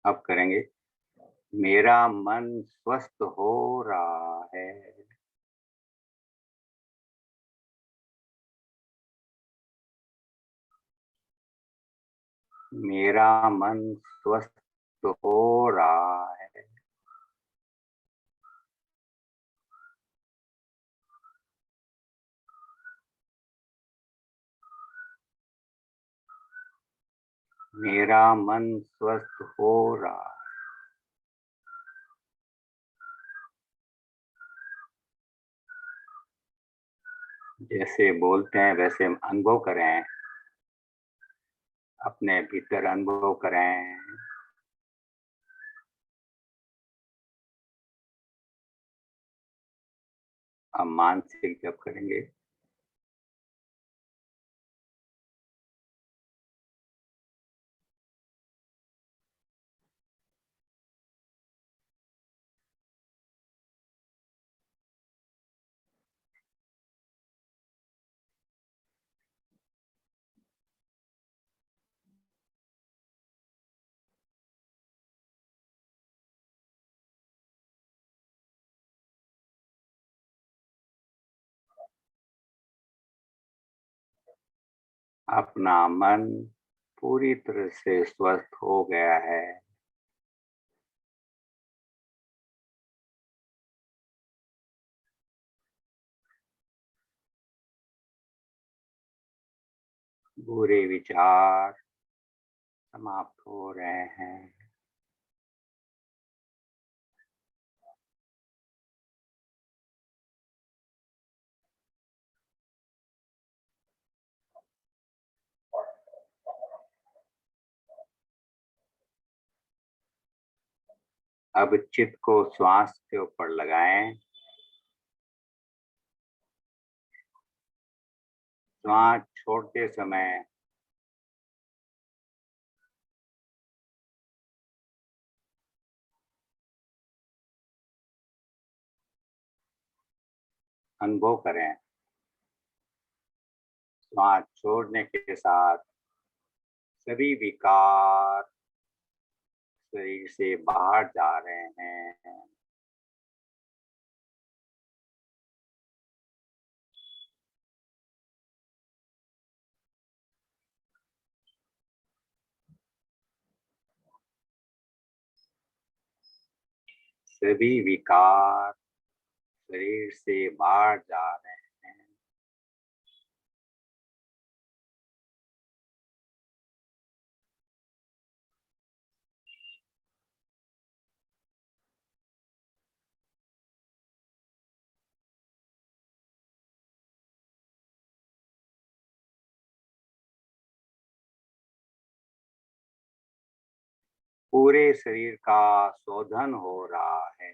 अब करेंगे, मेरा मन स्वस्थ हो रहा है। मेरा मन स्वस्थ हो रहा है। मेरा मन स्वस्थ हो रहा है। जैसे बोलते हैं वैसे अनुभव करें, अपने भीतर अनुभव करें। अब मानसिक जप करेंगे। अपना मन पूरी तरह से स्वस्थ हो गया है। बुरे विचार समाप्त हो रहे हैं। अब चित्त को श्वास के ऊपर लगाएं। श्वास छोड़ते समय अनुभव करें, श्वास छोड़ने के साथ सभी विकार शरीर से बाहर जा रहे हैं। सभी विकार शरीर से बाहर जा रहे हैं। पूरे शरीर का शोधन हो रहा है।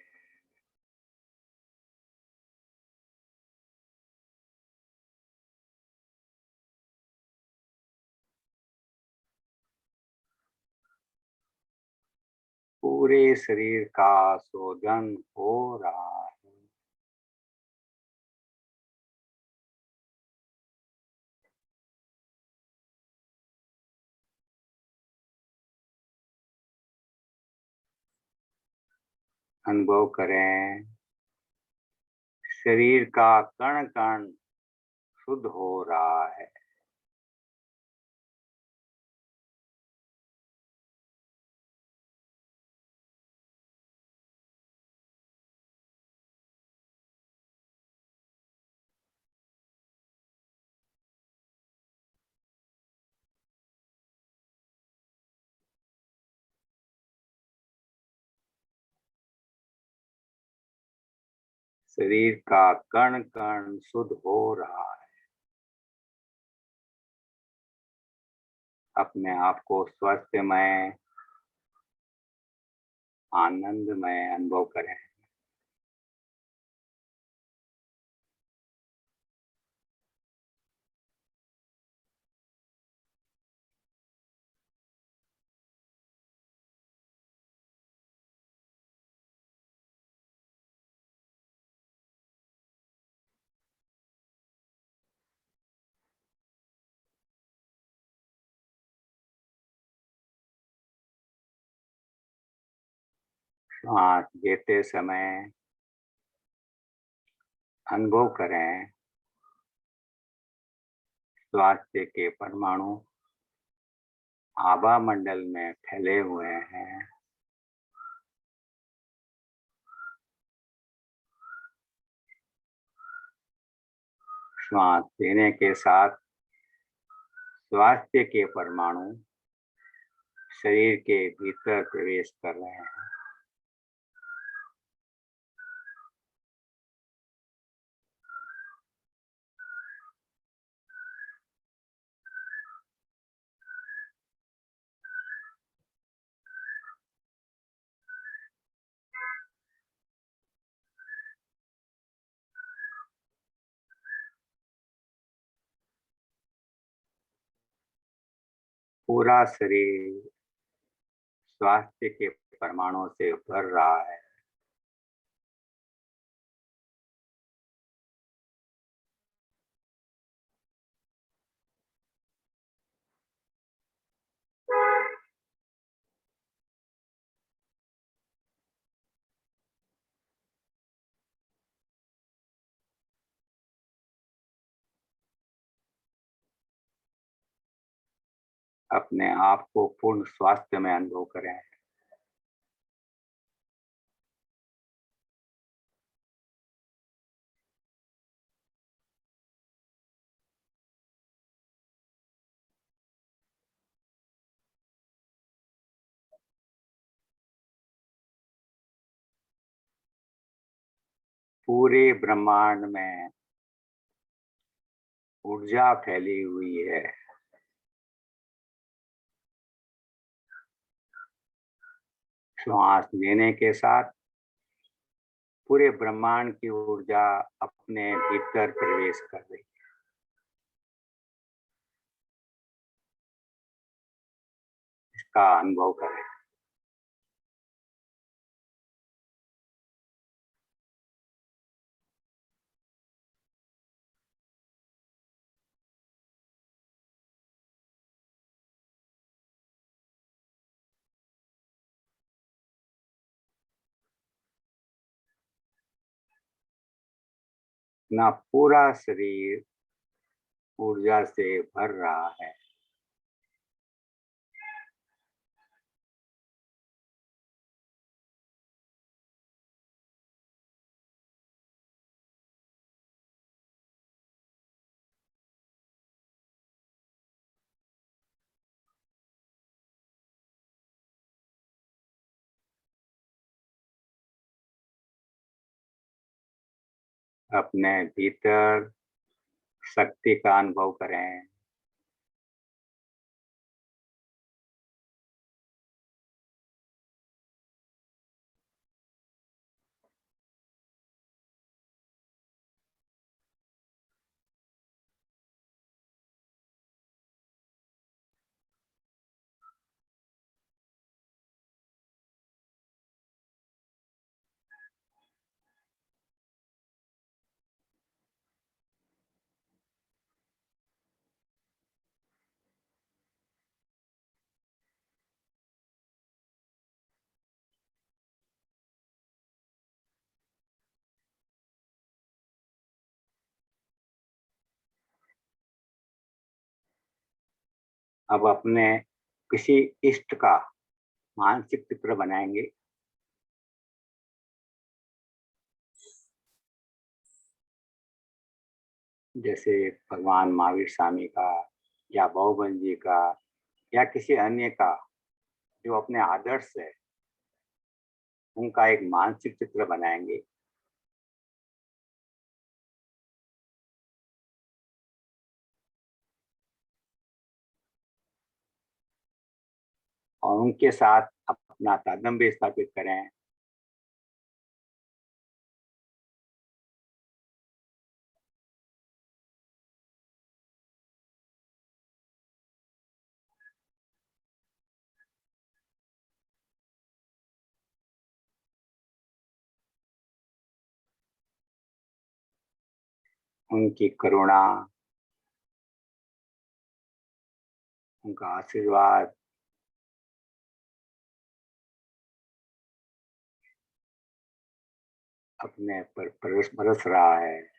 पूरे शरीर का शोधन हो रहा है। अनुभव करें, शरीर का कण कण शुद्ध हो रहा है। शरीर का कण कण शुद्ध हो रहा है। अपने आप को स्वस्थमय, आनंदमय अनुभव करें। श्वास लेते समय अनुभव करें, स्वास्थ्य के परमाणु आभा मंडल में फैले हुए हैं। श्वास लेने के साथ स्वास्थ्य के परमाणु शरीर के भीतर प्रवेश कर रहे हैं। पूरा शरीर स्वास्थ्य के परमाणु से भर रहा है। अपने आप को पूर्ण स्वास्थ्य में अनुभव करें। पूरे ब्रह्मांड में ऊर्जा फैली हुई है। श्वास लेने के साथ पूरे ब्रह्मांड की ऊर्जा अपने भीतर प्रवेश कर रही है। इसका अनुभव करें। अपना पूरा शरीर ऊर्जा से भर रहा है। अपने भीतर शक्ति का अनुभव करें। अब अपने किसी इष्ट का मानसिक चित्र बनाएंगे। जैसे भगवान महावीर स्वामी का या बहुबन जी का या किसी अन्य का जो अपने आदर्श है, उनका एक मानसिक चित्र बनाएंगे। और उनके साथ अपना तादात्म्य स्थापित करें। उनकी करुणा, उनका आशीर्वाद अपने पर बरस रहा है।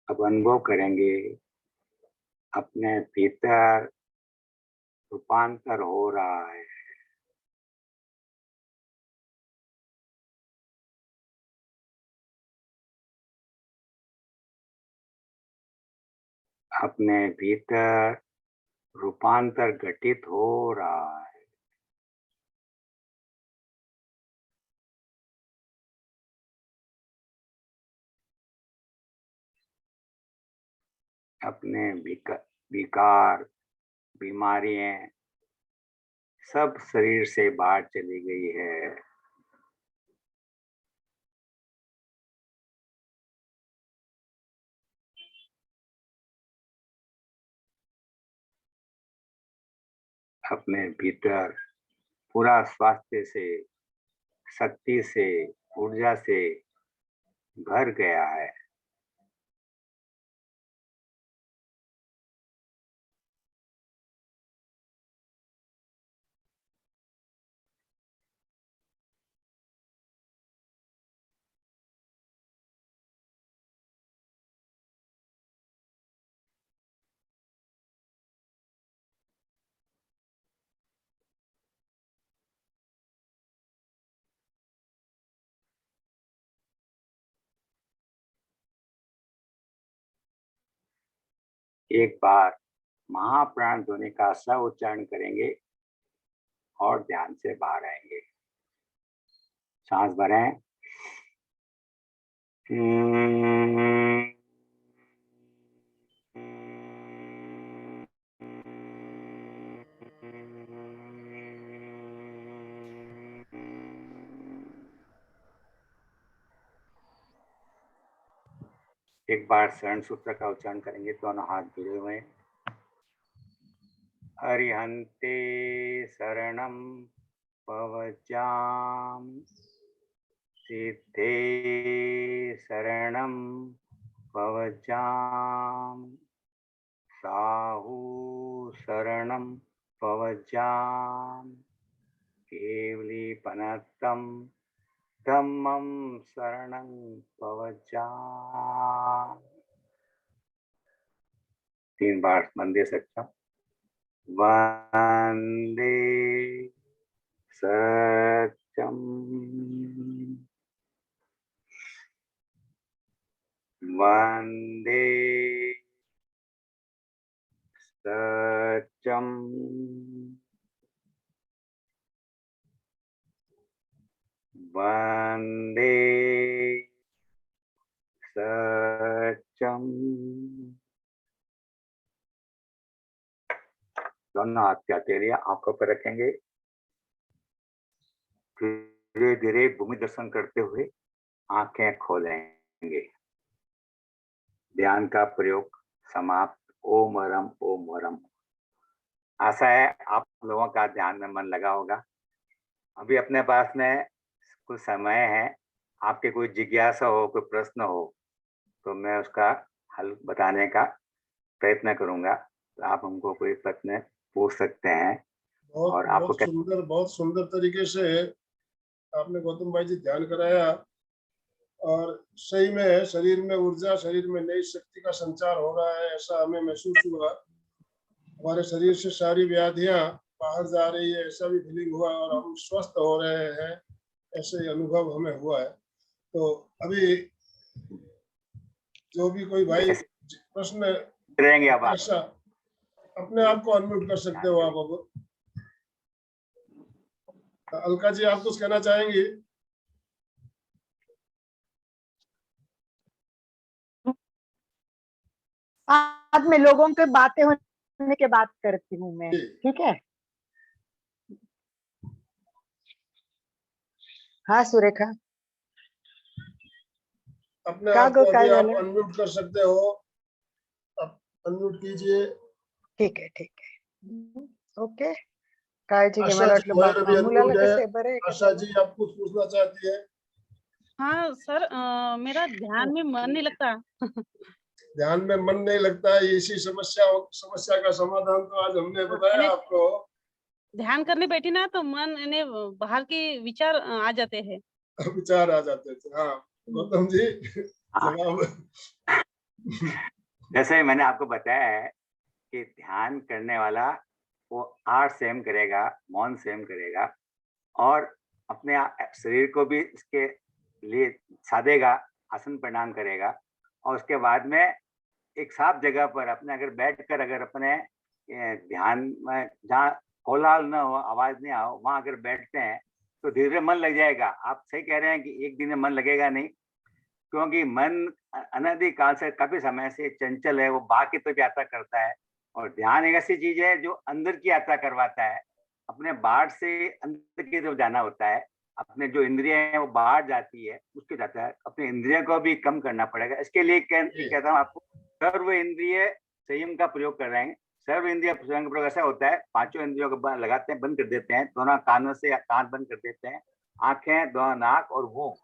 अब अनुभव करेंगे अपने भीतर रूपांतर हो रहा है। अपने भीतर रूपांतर घटित हो रहा है। अपने विकार, बीमारियां सब शरीर से बाहर चली गई है। अपने भीतर पूरा स्वास्थ्य से, शक्ति से, ऊर्जा से भर गया है। एक बार महाप्राण ध्वनि का स उच्चारण करेंगे और ध्यान से बाहर आएंगे। सांस भरें। एक बार शरण सूत्र का उच्चारण करेंगे, दोनों हाथ जुड़े हुए। अरिहंते शरणं पवचाम, सिद्धे शरणं पवचाम, साहू शरणं पवचाम, केवलीपनतं धम्मं शरणं पवचाम। 3 बार मन दे सकता हूँ। वंदे सत्यम, वंदे सत्यम, वंदे सत्यम। दोनों हाथ की हथेलियां आंखों पर रखेंगे। धीरे धीरे भूमि दर्शन करते हुए आंखें खोलेंगे। ध्यान का प्रयोग समाप्त। ओम वरम ओम वरम। आशा है आप लोगों का ध्यान में मन लगा होगा। अभी अपने पास में कुछ समय है। आपके कोई जिज्ञासा हो, कोई प्रश्न हो तो मैं उसका हल बताने का प्रयत्न करूंगा। तो आप हमको कोई प्रश्न पूछ सकते हैं। और आपको बहुत सुंदर तरीके से आपने गौतम भाई जी ध्यान कराया और सही में शरीर में ऊर्जा, शरीर में नई शक्ति का संचार हो रहा है, ऐसा हमें महसूस हुआ। हमारे शरीर से सारी व्याधियां बाहर जा रही है, ऐसा भी फीलिंग हुआ और हम स्वस्थ हो रहे हैं, ऐसे अनुभव हमें हुआ है। तो अभी जो भी कोई भाई प्रश्न करेंगे अब ऐसा अपने आप को अनम्यूट कर सकते हो आप। अब अलका जी आप कुछ कहना चाहेंगी? बाद में लोगों के बातें होने के बाद करती हूँ मैं, ठीक है? हाँ सुरेखा, अपने आप को अभी आप अनम्यूट कर सकते हो, आप अनम्यूट कीजिए। ठीक है। ओके। काळजी घे, आशा मला जी वाटलं मुलाला कसं आहे, बरं आहे का? आशा जी आप कुछ पूछना चाहती है? हाँ सर, मेरा ध्यान में मन नहीं लगता। ध्यान में मन नहीं लगता है, इसी समस्या का समाधान तो आज हमने बताया आपको। ध्यान करने बैठी ना तो मन यानी बाहर के विचार आ जाते हैं। विचार आ जाते थे। हाँ गौतम जी जवाब। जैसे मैंने आपको बताया है कि ध्यान करने वाला वो 8 संयम करेगा, मौन संयम करेगा और अपने शरीर को भी इसके लिए साधेगा, आसन प्रणाम करेगा और उसके बाद में एक साफ जगह पर अपने अगर बैठकर अगर अपने ध्यान में जहाँ कोलाहल न हो, आवाज नहीं आओ, वहां अगर बैठते हैं तो धीरे धीरे मन लग जाएगा। आप सही कह रहे हैं कि एक दिन में मन लगेगा नहीं, क्योंकि मन अनादिकाल से काफी समय से चंचल है, वो बाहर की तरफ यात्रा करता है और ध्यान एक ऐसी चीज है जो अंदर की यात्रा करवाता है। अपने बाहर से अंदर की तरफ जाना होता है। अपने जो इंद्रिय है वो बाहर जाती है, उसके जाता है। अपने इंद्रिय को भी कम करना पड़ेगा। इसके लिए कहता हूँ आपको सर्व इंद्रिय संयम का प्रयोग कर रहे हैं। सर्व इंद्रिय संयम का प्रयोग ऐसा होता है, 5 इंद्रियों को लगाते हैं, बंद कर देते हैं, दोनों कानों से कान बंद कर देते हैं, आंखें, दोनों नाक और मुंह,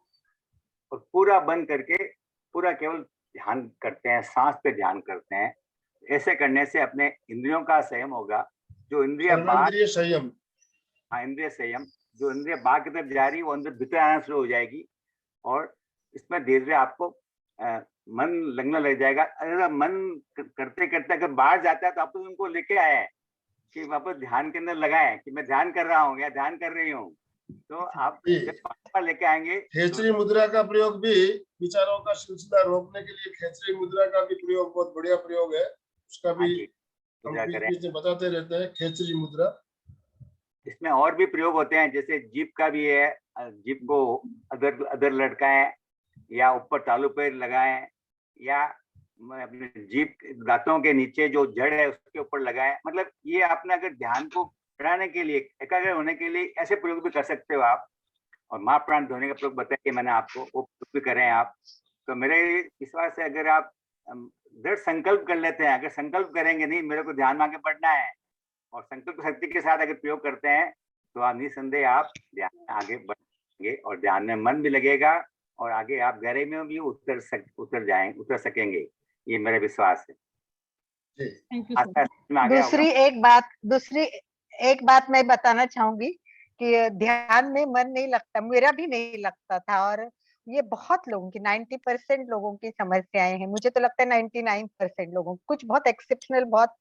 और पूरा बंद करके पूरा केवल ध्यान करते हैं, सांस पे ध्यान करते हैं। ऐसे करने से अपने इंद्रियों का संयम होगा। जो इंद्रिय संयम, हाँ इंद्रिय संयम, जो इंद्रिय बाहर की तरफ जा रही है वो अंदर भीतर आना शुरू हो जाएगी और इसमें धीरे धीरे आपको मन लगने लग जाएगा। अगर मन करते करते अगर बाहर जाता है तो आप उनको लेके आए कि वापस ध्यान के अंदर लगाए कि मैं ध्यान कर रहा हूँ या ध्यान कर रही हूँ। तो आप जब लेके आएंगे, खेचरी मुद्रा का प्रयोग भी विचारों का सिलसिला रोकने के लिए खेचरी मुद्रा का भी प्रयोग बहुत बढ़िया प्रयोग है। उसका भी हम मुद्रा बीच करें। बीच में बताते रहते हैं, खेचरी मुद्रा। इसमें और भी प्रयोग होते हैं, जैसे जीभ का भी है, जीभ को अदर अदर लटकाएं या ऊपर तालू पे लगाएं, या अपने जीभ दांतों के नीचे जो जड़ है उसके ऊपर लगाएं। मतलब ये अपना अगर ध्यान को बढ़ाने के लिए, एकाग्र होने के लिए ऐसे प्रयोग भी कर सकते हो आप। और माँ प्राण धोने का प्रयोग बताया मैंने आपको, वो प्रयोग भी करें आप। तो मेरे विश्वास है अगर आप दृढ़ संकल्प कर लेते हैं, अगर संकल्प करेंगे नहीं मेरे को ध्यान में आगे बढ़ना है, और संकल्प शक्ति के साथ अगर प्रयोग करते हैं तो आप निसंदेह आप ध्यान में आगे बढ़ेंगे और ध्यान में मन भी लगेगा, और आगे आप गहराई में भी उतर सकेंगे। ये मेरा विश्वास है। Thank you sir. में आ गया होगा। दूसरी एक बात मैं बताना चाहूंगी कि ध्यान में मन नहीं लगता, मेरा भी नहीं लगता था, और ये बहुत लोगों की 90% लोगों की समस्याएं हैं। मुझे तो लगता है 99% लोगों, कुछ बहुत एक्सेप्शनल बहुत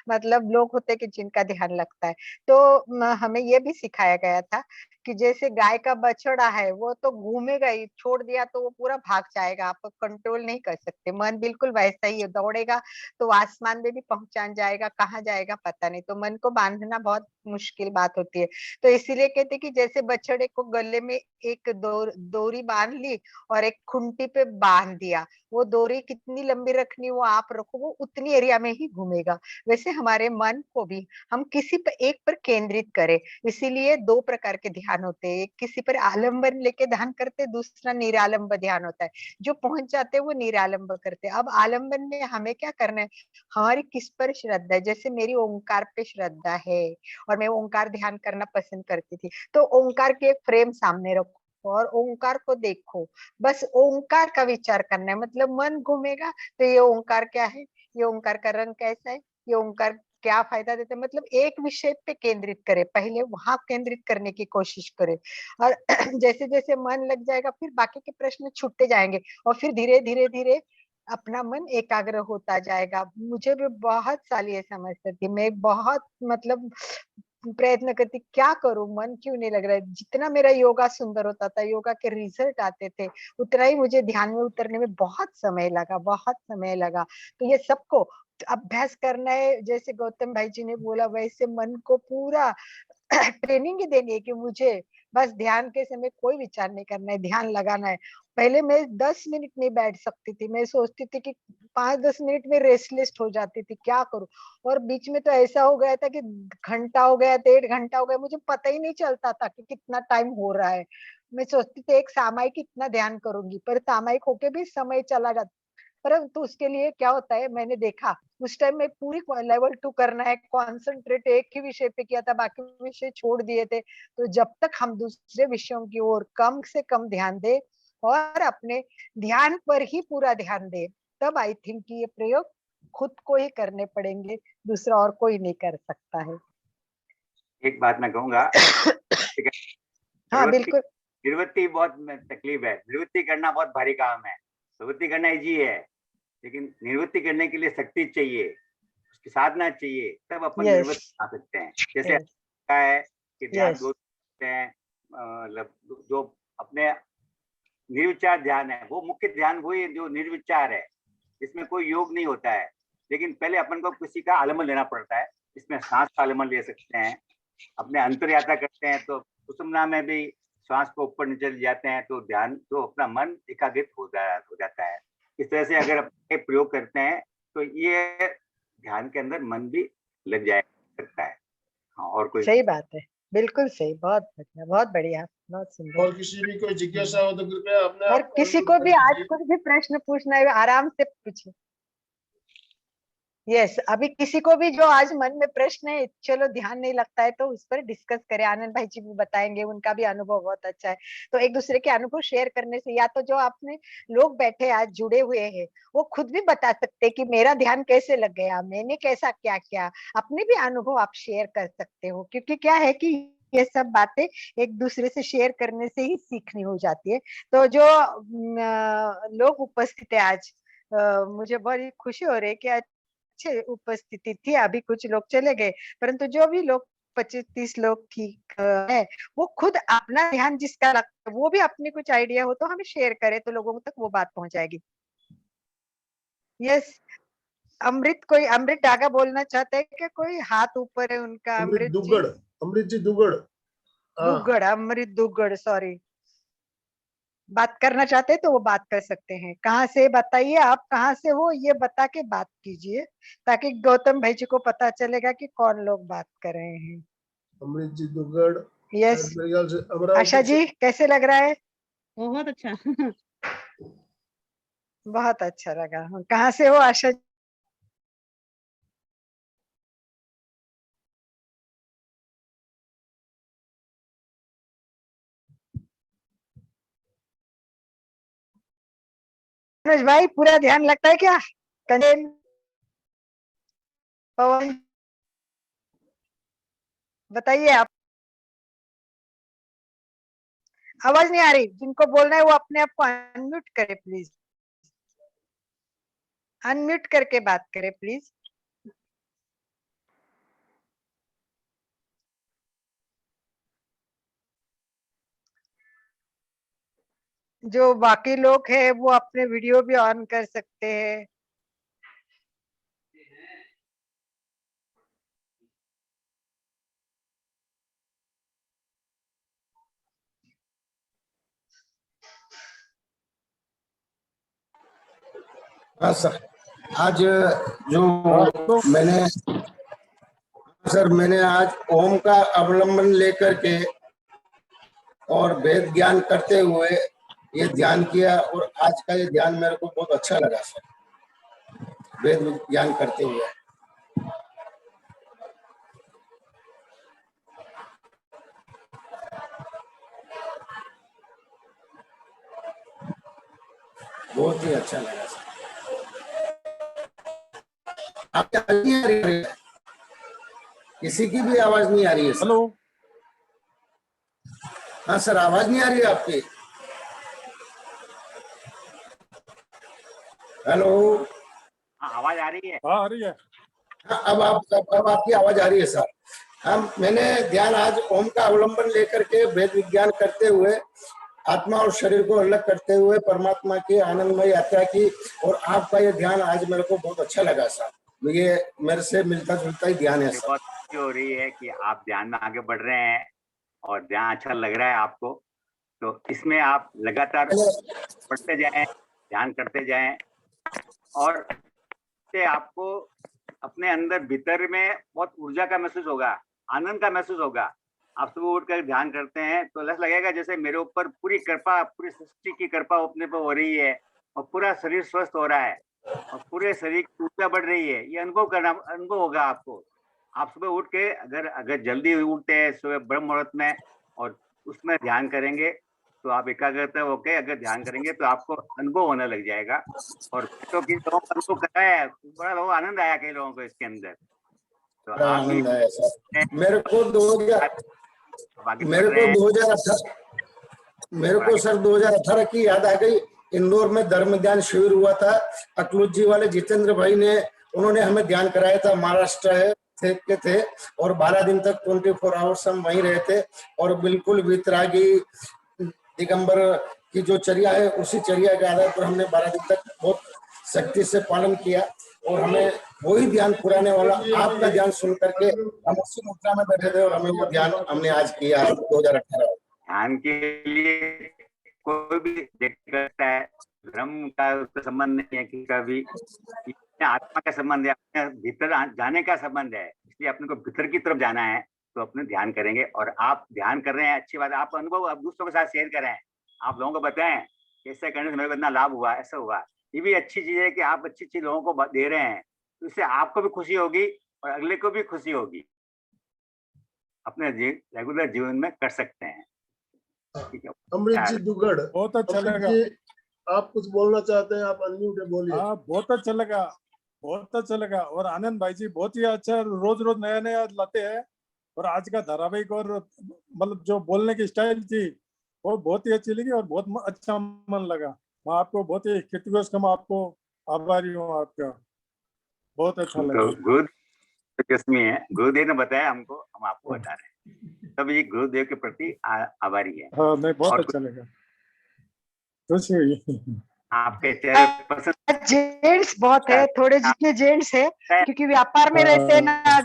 मतलब लोग होते हैं कि जिनका ध्यान लगता है। तो हमें ये भी सिखाया गया था कि जैसे गाय का बछड़ा है वो तो घूमेगा ही, छोड़ दिया तो वो पूरा भाग जाएगा, आप कंट्रोल नहीं कर सकते। मन बिल्कुल वैसा ही है, दौड़ेगा तो आसमान में भी पहुंचान जाएगा, कहाँ जाएगा पता नहीं। तो मन को बांधना बहुत मुश्किल बात होती है। तो इसीलिए कहते कि जैसे बछड़े को गले में एक डोरी बांध ली और एक खुंटी पे बांध दिया, वो डोरी कितनी लंबी रखनी वो आप रखो, वो उतनी एरिया में ही घूमेगा। वैसे हमारे मन को भी हम किसी पर एक पर केंद्रित करें। इसीलिए दो प्रकार के ध्यान होते हैं, एक किसी पर आलम्बन लेके ध्यान करते, दूसरा निरालंब ध्यान होता है। जो पहुंच जाते हैं वो निरालंब करते हैं। अब आलम्बन में हमें क्या करना है, हमारी किस पर श्रद्धा है। जैसे मेरी ओंकार पे श्रद्धा है और मैं ओंकार ध्यान करना पसंद करती थी, तो ओंकार के एक फ्रेम सामने रखो और ओंकार को देखो, बस ओंकार का विचार करना है। मतलब मन घूमेगा तो ये ओंकार क्या है, ये ओंकार का रंग कैसा है, ये ओंकार क्या फायदा देते हैं। मतलब एक विषय पे केंद्रित करे, पहले वहां केंद्रित करने की कोशिश करे, और जैसे जैसे मन लग जाएगा फिर बाकी के प्रश्न छूटते जाएंगे, और फिर धीरे धीरे धीरे अपना मन एकाग्र होता जाएगा। मुझे भी बहुत साल ये समस्या थी, मैं बहुत मतलब प्रयत्न करती क्या करूं, मन क्यों नहीं लग रहा है। जितना मेरा योगा सुंदर होता था, योगा के रिजल्ट आते थे, उतना ही मुझे ध्यान में उतरने में बहुत समय लगा, बहुत समय लगा। तो ये सबको अभ्यास करना है, जैसे गौतम भाई जी ने बोला वैसे मन को पूरा ट्रेनिंग ही देनी है कि मुझे बस ध्यान के समय कोई विचार नहीं करना है, ध्यान लगाना है। पहले मैं 10 मिनट नहीं बैठ सकती थी, मैं सोचती थी कि 5-10 मिनट में रेस्टलेस हो जाती थी, क्या करूं। और बीच में तो ऐसा हो गया था कि घंटा हो गया, 1.5 घंटा हो गया, मुझे पता ही नहीं चलता था कि कितना टाइम हो रहा है। मैं सोचती थी एक सामयिक इतना ध्यान करूंगी, पर सामयिक होके भी समय चला जाता। परंतु उसके लिए क्या होता है, मैंने देखा उस टाइम में पूरी लेवल 2 करना है, कॉन्सेंट्रेट एक ही विषय पे किया था, बाकी विषय छोड़ दिए थे। तो जब तक हम दूसरे विषयों की ओर कम से कम ध्यान दे और अपने ध्यान पर ही पूरा ध्यान दे, तब आई थिंक ये प्रयोग खुद को ही करने पड़ेंगे, दूसरा और कोई नहीं कर सकता है। एक बात मैं कहूंगा, हाँ बिल्कुल। निवृत्ति बहुत तकलीफ है, निवृत्ति करना बहुत भारी काम है। निवृत्ति करना इजी है, लेकिन निवृत्ति करने के लिए शक्ति चाहिए, उसकी साधना चाहिए, तब अपन निवृत्ति आ सकते हैं। जैसे है कि ध्यान दो हैं, मतलब जो अपने निर्विचार ध्यान है, वो मुख्य ध्यान वही जो निर्विचार है, जिसमें कोई योग नहीं होता है। लेकिन पहले अपन को किसी का आलम्बन लेना पड़ता है, इसमें सांस का आलम्बन ले सकते हैं। अपने अंतर यात्रा करते हैं तो सुषुम्ना में भी श्वास को ऊपर नीचे ले जाते हैं, तो ध्यान तो अपना मन एकाग्रित हो जाता है। इस तरह से अगर अपने प्रयोग करते हैं तो ये ध्यान के अंदर मन भी लग जाए सकता है। हाँ, और कोई सही बात है, बिल्कुल सही, बहुत बढ़िया, बहुत बढ़िया, बहुत सुंदर। और किसी भी कोई जिज्ञासा हो तो कृपया अपने और किसी को भी आज कुछ भी प्रश्न पूछना है आराम से पूछे। यस, अभी किसी को भी जो आज मन में प्रश्न है, चलो ध्यान नहीं लगता है तो उस पर डिस्कस करें। आनंद भाई जी भी बताएंगे, उनका भी अनुभव बहुत अच्छा है। तो एक दूसरे के अनुभव शेयर करने से, या तो जो आपने लोग बैठे आज जुड़े हुए हैं वो खुद भी बता सकते हैं कि मेरा ध्यान कैसे लग गया, मैंने कैसा क्या किया, अपने भी अनुभव आप शेयर कर सकते हो। क्योंकि क्या है कि ये सब बातें एक दूसरे से शेयर करने से ही सीखनी हो जाती है। तो जो लोग उपस्थित है आज, मुझे बड़ी खुशी हो रही है कि अच्छे उपस्थिति थी। अभी कुछ लोग चले गए, परंतु जो भी लोग 25-30 लोग ठीक है, वो खुद अपना ध्यान जिसका लगता है वो भी अपनी कुछ आइडिया हो तो हमें शेयर करे, तो लोगों तक वो बात पहुंच जाएगी। यस, अमृत, कोई अमृत डागा बोलना चाहते हैं क्या? कोई हाथ ऊपर है उनका। अमृत दुग्गड़, अमृत जी दुग्गड़, दुग्गड़, अमृत दुग्गड़, सॉरी। बात करना चाहते हैं तो वो बात कर सकते हैं। कहाँ से बताइए, आप कहाँ से हो ये बता के बात कीजिए, ताकि गौतम भाई जी को पता चलेगा कि कौन लोग बात कर रहे हैं। अमृत जी दुग्गड़। यस। मेरे ख्याल से अमरावती आशा जी कैसे लग रहा है? बहुत अच्छा। बहुत अच्छा लगा। कहाँ से हो आशा जी? मनोज भाई पूरा ध्यान लगता है क्या? कंचन, पवन, बताइए आप। आवाज नहीं आ रही, जिनको बोलना है वो अपने आप को अनम्यूट करे प्लीज, अनम्यूट करके बात करे प्लीज। जो बाकी लोग हैं वो अपने वीडियो भी ऑन कर सकते हैं। हाँ सर, आज जो मैंने आज ओम का अवलंबन लेकर के और वेद ज्ञान करते हुए ये ध्यान किया, और आज का ये ध्यान मेरे को बहुत अच्छा लगा सर, वेद ज्ञान करते हुए। बहुत ही अच्छा लगा सर। आपकी आवाज नहीं आ रही है? किसी की भी आवाज नहीं आ रही है सर। हेलो। हाँ सर, आवाज नहीं आ रही है आपकी। हेलो। हाँ, आवाज आ रही है। हाँ आ रही है। हाँ, अब आपकी आवाज आ रही है सर। मैंने ध्यान आज ओम का अवलंबन लेकर के वेद विज्ञान करते हुए, आत्मा और शरीर को अलग करते हुए परमात्मा की आनंदमय यात्रा की, और आपका ये ध्यान आज मेरे को बहुत अच्छा लगा सर। ये मेरे से मिलता जुलता ही ध्यान है सर। बहुत खुशी हो रही है कि आप ध्यान में आगे बढ़ रहे हैं और ध्यान अच्छा लग रहा है आपको, तो इसमें आप लगातार पढ़ते जाएं, ध्यान करते जाएं, और से आपको अपने अंदर भीतर में बहुत ऊर्जा का महसूस होगा, आनंद का महसूस होगा। आप सुबह उठकर ध्यान करते हैं तो ऐसा लगेगा जैसे मेरे ऊपर पूरी कृपा, पूरी सृष्टि की कृपा अपने पर हो रही है, और पूरा शरीर स्वस्थ हो रहा है, और पूरे शरीर की ऊर्जा बढ़ रही है। ये अनुभव होगा आपको। आप सुबह उठ के अगर जल्दी उठते हैं सुबह ब्रह्म मुहूर्त में, और उसमें ध्यान करेंगे, तो आप एकाग्रता होके अगर ध्यान करेंगे तो आपको अनुभव होने लग जाएगा। और तो कि लोगों को अनुभव कराया है, बड़ा लोगों आनंद आया कई लोगों को इसके अंदर। तो आप भी आनंद आया सर। मेरे को 2018 की याद आ गई। इंदौर में धर्म ध्यान शिविर हुआ था, अकलूज जी वाले जितेंद्र भाई ने, उन्होंने हमें ध्यान कराया था। महाराष्ट्र थे और 12 दिन तक 24 आवर्स हम वहीं रहे थे, और बिल्कुल वितरागी दिगंबर की जो चर्या है उसी चर्या के आधार पर हमने 12 दिन तक बहुत सख्ती से पालन किया, और हमें वही ध्यान पुराने वाला आपका ध्यान सुन करके हम उसी मुद्रा में बैठे थे, और हमें वो ध्यान हमने आज किया 2018। ध्यान के लिए कोई भी देख सकता है, धर्म का उसका संबंध नहीं है कि कभी, आत्मा का संबंध है, अपने भीतर जाने का संबंध है। इसलिए अपने को भीतर की तरफ जाना है तो अपने ध्यान करेंगे। और आप ध्यान कर रहे हैं, अच्छी बात है। आप अनुभव आप दूसरों के साथ शेयर करें, आप लोगों को बताएं कि ऐसा करने से मेरे को इतना लाभ हुआ, ऐसा हुआ। ये भी अच्छी चीज है कि आप अच्छी चीज लोगों को दे रहे हैं, तो इससे आपको भी खुशी होगी और अगले को भी खुशी होगी। अपने रेगुलर जीवन में कर सकते हैं। अमृत जी दुग्गड़, बहुत अच्छा लगा। आप कुछ बोलना चाहते हैं, आप अनम्यूट है, बोलिए। हाँ बहुत अच्छा लगा, बहुत अच्छा लगा। और आनंद भाई जी बहुत ही अच्छा, रोज रोज नया नया लाते हैं, और आज का धारावाहिक और मतलब जो बोलने की स्टाइल थी वो बहुत ही अच्छी लगी, और बहुत अच्छा मन लगा। मैं आपको बहुत ही कृतज्ञ, आपको आभारी हूँ आपका। बहुत अच्छा लगा। गुरुदेव ने बताया हमको, हम आपको बता रहे हैं। तब ये गुरुदेव के प्रति आभारी है। हाँ नहीं बहुत अच्छा लगा, खुशी हुई। आपके चेहरे पर जेंट्स बहुत है, थोड़े जितने जेंट्स है, क्योंकि व्यापार में रहते हैं ना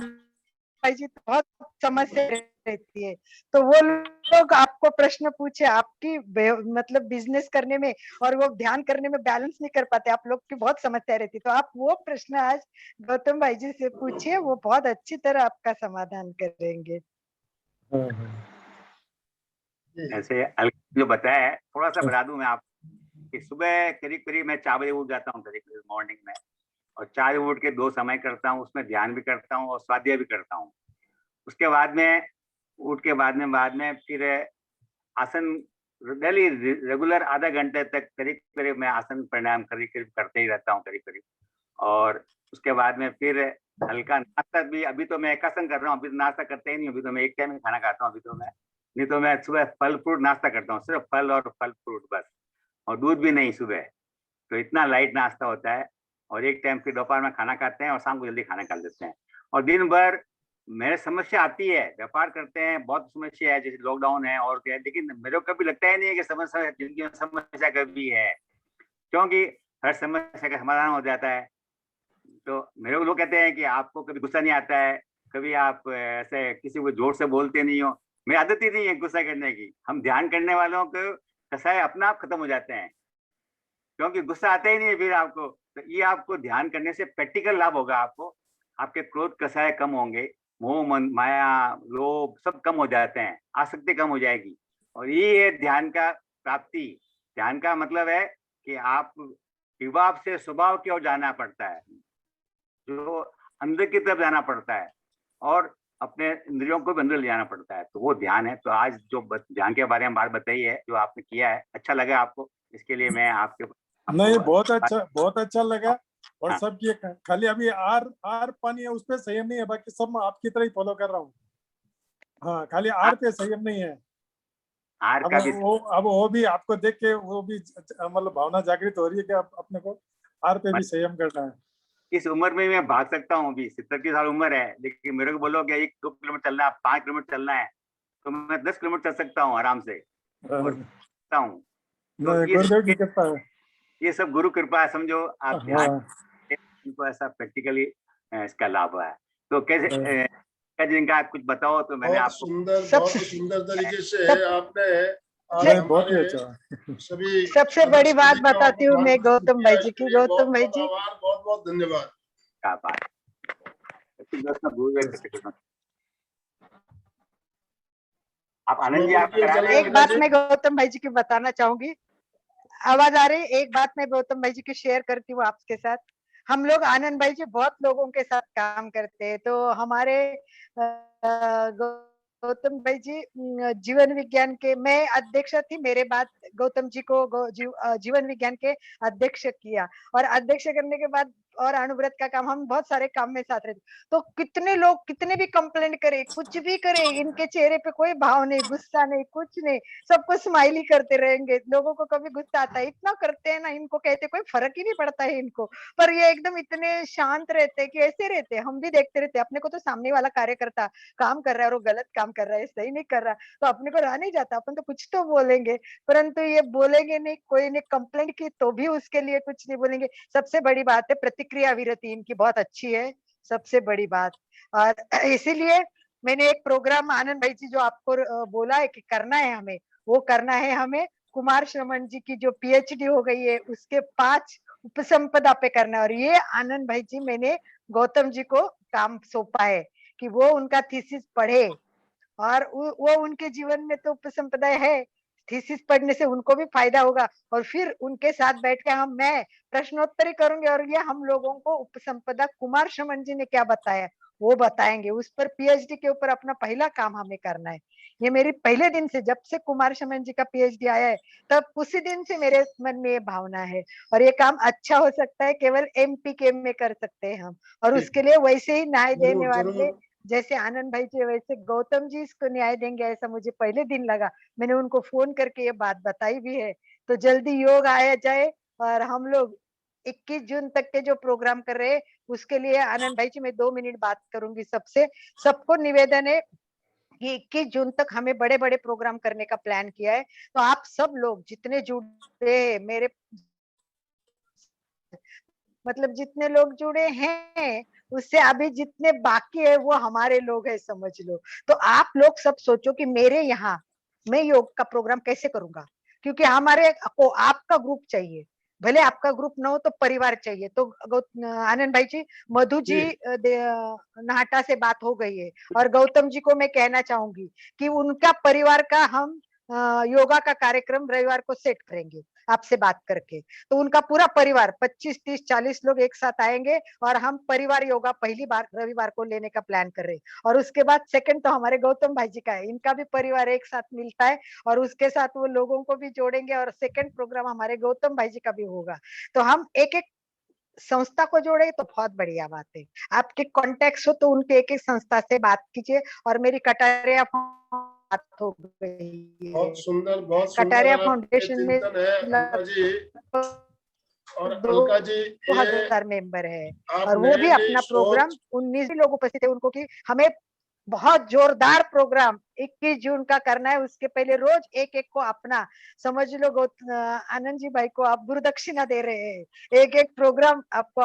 भाई जी, तो बहुत समस्या रहती है। तो वो लोग आपको प्रश्न पूछे आपकी मतलब बिजनेस करने में और वो ध्यान करने में बैलेंस नहीं कर पाते, आप लोग की बहुत समस्या रहती है। तो आप वो प्रश्न आज गौतम भाई जी से पूछिए, वो बहुत अच्छी तरह आपका समाधान करेंगे। ऐसे जो बताया है, थोड़ा सा बता दूं मैं आप कि सुबह करीब करीब मैं 4 बजे उठ जाता हूँ करीब करीब मॉर्निंग में, और 4 बजे उठ के 2 समय करता हूँ, उसमें ध्यान भी करता हूँ और स्वाध्याय भी करता हूँ। उसके बाद में उठ के बाद में फिर आसन डेली रेगुलर आधा घंटे तक करीब करीब मैं आसन प्राणायाम करीब करीब करते ही रहता हूँ करीब करीब। और उसके बाद में फिर हल्का नाश्ता भी, अभी तो मैं एक आसन कर रहा हूँ, अभी तो नाश्ता करते ही नहीं, अभी तो मैं एक टाइम ही खाना खाता हूँ अभी तो मैं, नहीं तो मैं सुबह फल फ्रूट नाश्ता करता हूँ, सिर्फ फल और फल फ्रूट बस, और दूध भी नहीं सुबह। तो इतना लाइट नाश्ता होता है, और एक टाइम फिर दोपहर में खाना खाते हैं और शाम को जल्दी खाना खा लेते हैं। और दिन भर मेरे समस्या आती है, व्यापार करते हैं, बहुत समस्या है, जैसे लॉकडाउन है और क्या है, लेकिन मेरे को कभी लगता ही नहीं है कि समस्या जिंदगी में समस्या कभी है, क्योंकि हर समस्या का समाधान हो जाता है। तो मेरे को लोग कहते हैं कि आपको कभी गुस्सा नहीं आता है, कभी आप ऐसे किसी को जोर से बोलते नहीं हो। मेरी आदत ही नहीं है गुस्सा करने की। हम ध्यान करने वालों को कसाय अपने आप खत्म हो जाते हैं, क्योंकि गुस्सा आता ही नहीं है फिर आपको। तो ये आपको ध्यान करने से प्रैक्टिकल लाभ होगा आपको, आपके क्रोध कसाय कम होंगे, मोह मन माया लोभ सब कम हो जाते हैं, आसक्ति कम हो जाएगी। और ये है ध्यान का प्राप्ति। ध्यान का मतलब है कि आप विभाव से स्वभाव की ओर जाना पड़ता है, जो अंदर की तरफ जाना पड़ता है, और अपने इंद्रियों को भी अंदर ले जाना पड़ता है, तो वो ध्यान है। तो आज जो ध्यान के बारे में बात बताई है, जो आपने किया है, अच्छा लगा आपको, इसके लिए मैं आपके नहीं, बहुत अच्छा लगा। और हाँ। सब ये खाली अभी आर पानी है, उस पर संयम नहीं है, बाकी सब मैं आपकी तरह ही फॉलो कर रहा हूँ। हाँ, खाली आर पे संयम नहीं है। आर अब का भी वो भी आपको देख के वो भी मतलब भावना जागृत हो रही है कि अपने को आर पे भी संयम करना है। इस उम्र में मैं भाग सकता हूँ, अभी 70 साल उम्र है, लेकिन मेरे को बोलो कि 1-2 किलोमीटर चलना है, 5 किलोमीटर चलना है, तो मैं 10 किलोमीटर चल सकता हूँ आराम से, और सकता हूँ। तो गुरुदेव की कृपा है। ये सब गुरु कृपा है, समझो आप ध्यान हाँ, इनको ऐसा प्रैक्टिकली इसका लाभ हुआ है। तो कैसे जिनका आप कुछ बताओ, तो मैंने बहुत आपको बहुत ही सुंदर तरीके से आपने आज बहुत ही हमारे अच्छा। सभी सबसे बड़ी बात बताती हूँ मैं गौतम भाई जी की। गौतम भाई जी, बहुत बहुत धन्यवाद। क्या बात आप आनंद जी, आप करा रहे हैं? एक बात मैं गौतम भाई जी की बताना चाहूंगी। आवाज आ रही? एक बात मैं गौतम भाई जी की शेयर करती हूँ आपके साथ। हम लोग आनंद भाई जी बहुत लोगों के साथ काम करते हैं, तो हमारे गौतम भाई जी जीवन विज्ञान के, मैं अध्यक्ष थी, मेरे बाद गौतम जी को जीवन विज्ञान के अध्यक्ष किया, और अध्यक्ष करने के बाद और अनुव्रत का काम, हम बहुत सारे काम में साथ रहते। तो कितने लोग कितने भी कंप्लेंट करे, कुछ भी करे, इनके चेहरे पे कोई भाव नहीं, गुस्सा नहीं, कुछ नहीं, सबको स्माइली करते रहेंगे। लोगों को कभी गुस्सा आता है, इतना करते हैं ना, इनको कहते कोई फर्क ही नहीं पड़ता है इनको, पर ये एकदम इतने शांत रहते हैं कि ऐसे रहते हैं। हम भी देखते रहते हैं, अपने को तो सामने वाला कार्यकर्ता काम कर रहा है और वो गलत काम कर रहा है, सही नहीं कर रहा, तो अपने को रहा नहीं जाता, अपन तो कुछ तो बोलेंगे, परंतु ये बोलेंगे नहीं। कोई ने कंप्लेंट की तो भी उसके लिए कुछ नहीं बोलेंगे। सबसे बड़ी बात है प्रतिक्रिया विरति इनकी बहुत अच्छी है, सबसे बड़ी बात। और इसीलिए मैंने एक प्रोग्राम, आनंद भाई जी जो आपको बोला है कि करना है हमें, वो करना है हमें। कुमार श्रमण जी की जो पीएचडी हो गई है, उसके 5 उपसंपदा पे करना है, और ये आनंद भाई जी मैंने गौतम जी को काम सौंपा है कि वो उनका थीसिस पढ़े, और वो उनके जीवन में तो उपसंपदा है, थीसिस पढ़ने से उनको भी फायदा होगा, और फिर उनके साथ बैठ के मैं प्रश्नोत्तरी करूंगी, और ये हम लोगों को उपसंपदा कुमार श्रमण जी ने क्या बताया वो बताएंगे, उस पर पीएचडी के ऊपर अपना पहला काम हमें करना है। ये मेरी पहले दिन से, जब से कुमार श्रमण जी का पीएचडी आया है, तब उसी दिन से मेरे मन में ये भावना है, और ये काम अच्छा हो सकता है केवल एमपीके में कर सकते हैं हम, और उसके लिए वैसे ही न्याय देने वाले जैसे आनंद भाई जी, वैसे गौतम जी इसको न्याय देंगे, ऐसा मुझे पहले दिन लगा। मैंने उनको फोन करके ये बात बताई भी है। तो जल्दी योग आया जाए, और हम लोग 21 जून तक के जो प्रोग्राम कर रहे हैं, उसके लिए आनंद भाई जी मैं 2 मिनट बात करूंगी सबसे। सबको निवेदन है कि 21 जून तक हमें बड़े बड़े प्रोग्राम करने का प्लान किया है, तो आप सब लोग जितने जुड़े हैं, मेरे मतलब जितने लोग जुड़े हैं उससे अभी जितने बाकी है वो हमारे लोग हैं, समझ लो। तो आप लोग सब सोचो कि मेरे यहाँ मैं योग का प्रोग्राम कैसे करूंगा, क्योंकि हमारे को आपका ग्रुप चाहिए, भले आपका ग्रुप ना हो तो परिवार चाहिए। तो आनंद भाई जी, मधु जी नाहटा से बात हो गई है, और गौतम जी को मैं कहना चाहूंगी कि उनका परिवार का हम योगा का कार्यक्रम रविवार को सेट करेंगे आपसे बात करके। तो उनका पूरा परिवार 25, 30, 40 लोग एक साथ आएंगे और हम परिवार योगा पहली बार रविवार को लेने का प्लान कर रहे हैं। और उसके बाद सेकंड तो हमारे गौतम भाई जी का है, इनका भी परिवार एक साथ मिलता है और उसके साथ वो लोगों को भी जोड़ेंगे, और सेकंड प्रोग्राम हमारे गौतम भाई जी का भी होगा। तो हम एक एक संस्था को जोड़े तो बहुत बढ़िया बात है। आपके कॉन्टेक्ट हो तो उनके एक एक संस्था से बात कीजिए। और मेरी कटारिया बात हो गई है, बहुत सुंदर कटारिया आपके फाउंडेशन में चिंतन है अम्मा जी। और अलका जी, 2000 मेंबर है, आप और वो भी नई अपना प्रोग्राम सोच 19 लोग उपस्थित है उनको कि हमें बहुत जोरदार प्रोग्राम 21 जून का करना है। उसके पहले रोज एक एक को अपना, समझ लो आनंद जी भाई को आप गुरुदक्षिणा दे रहे हैं, एक एक प्रोग्राम आपको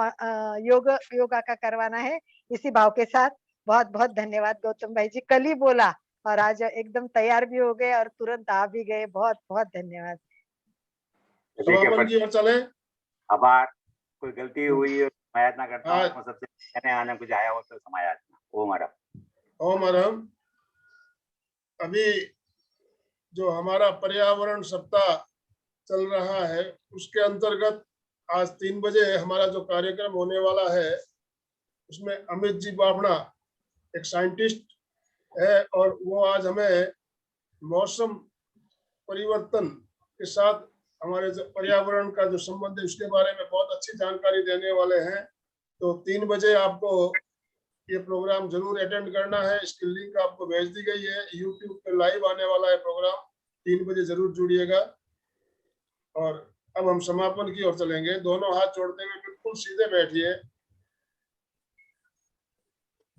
योगा का करवाना है। इसी भाव के साथ बहुत बहुत धन्यवाद गौतम भाई जी, कल ही बोला और आज एकदम तैयार भी हो गए और तुरंत आ भी गए। बहुत बहुत धन्यवाद। समापन की ओर चले। आभार। कोई गलती हुई है समायातना करता हूँ। सबसे कहने आने कुछ आया हो तो समायातना। ओम अरहम। ओम अरहम। अभी जो हमारा पर्यावरण सप्ताह चल रहा है उसके अंतर्गत आज 3 बजे हमारा जो कार्यक्रम होने वाला है उसमें अमित जी बाभना एक साइंटिस्ट है और वो आज हमें मौसम परिवर्तन के साथ हमारे जो पर्यावरण का जो संबंध है उसके बारे में बहुत अच्छी जानकारी देने वाले हैं। तो 3 बजे आपको ये प्रोग्राम जरूर अटेंड करना है। इसकी लिंक आपको भेज दी गई है, यूट्यूब पे लाइव आने वाला है प्रोग्राम। 3 बजे जरूर जुड़िएगा। और अब हम समापन की ओर चलेंगे। दोनों हाथ जोड़ते हुए बिल्कुल सीधे बैठिए,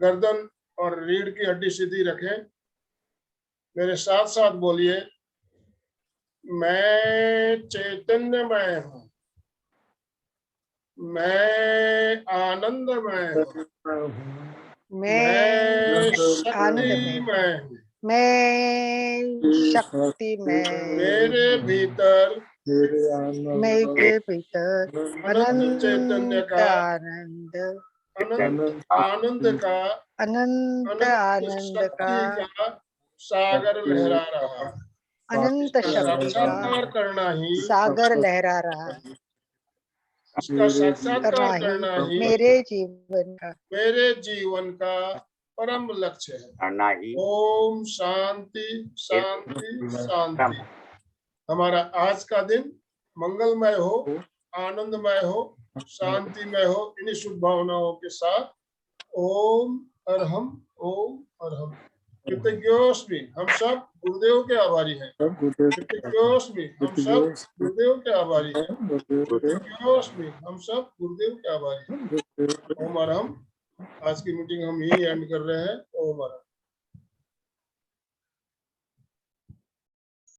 गर्दन और रीढ़ की हड्डी सीधी रखें। मेरे साथ साथ बोलिए, मैं चैतन्यमय हूँ, मैं आनंदमय हूँ, मैं शक्तिमय हूँ, मैं शक्तिमय, मेरे भीतर मेरे भीतर अनंत चैतन्य का आनंद, आनंद का अनंत आनंद शक्ति का सागर लहरा रहा है। अनंत शक्ति साक्षात्कार करना ही, सागर लहरा रहा है। इसका साक्षात्कार करना ही मेरे जीवन का परम लक्ष्य है। ओम शांति शांति शांति। हमारा आज का दिन मंगलमय हो, आनंदमय हो, शांतिमय हो। इन्हीं शुभ भावनाओं के साथ ओम अरहम, ओम अरहम। कृतज्ञोस्मि, हम सब गुरुदेव के आभारी हैं। कृतज्ञोस्मि, हम सब गुरुदेव के आभारी हैं। कृतज्ञोस्मि, हम सब गुरुदेव के आभारी हैं। ओम अरहम। आज की मीटिंग हम यही एंड कर रहे हैं। ओम अरहम।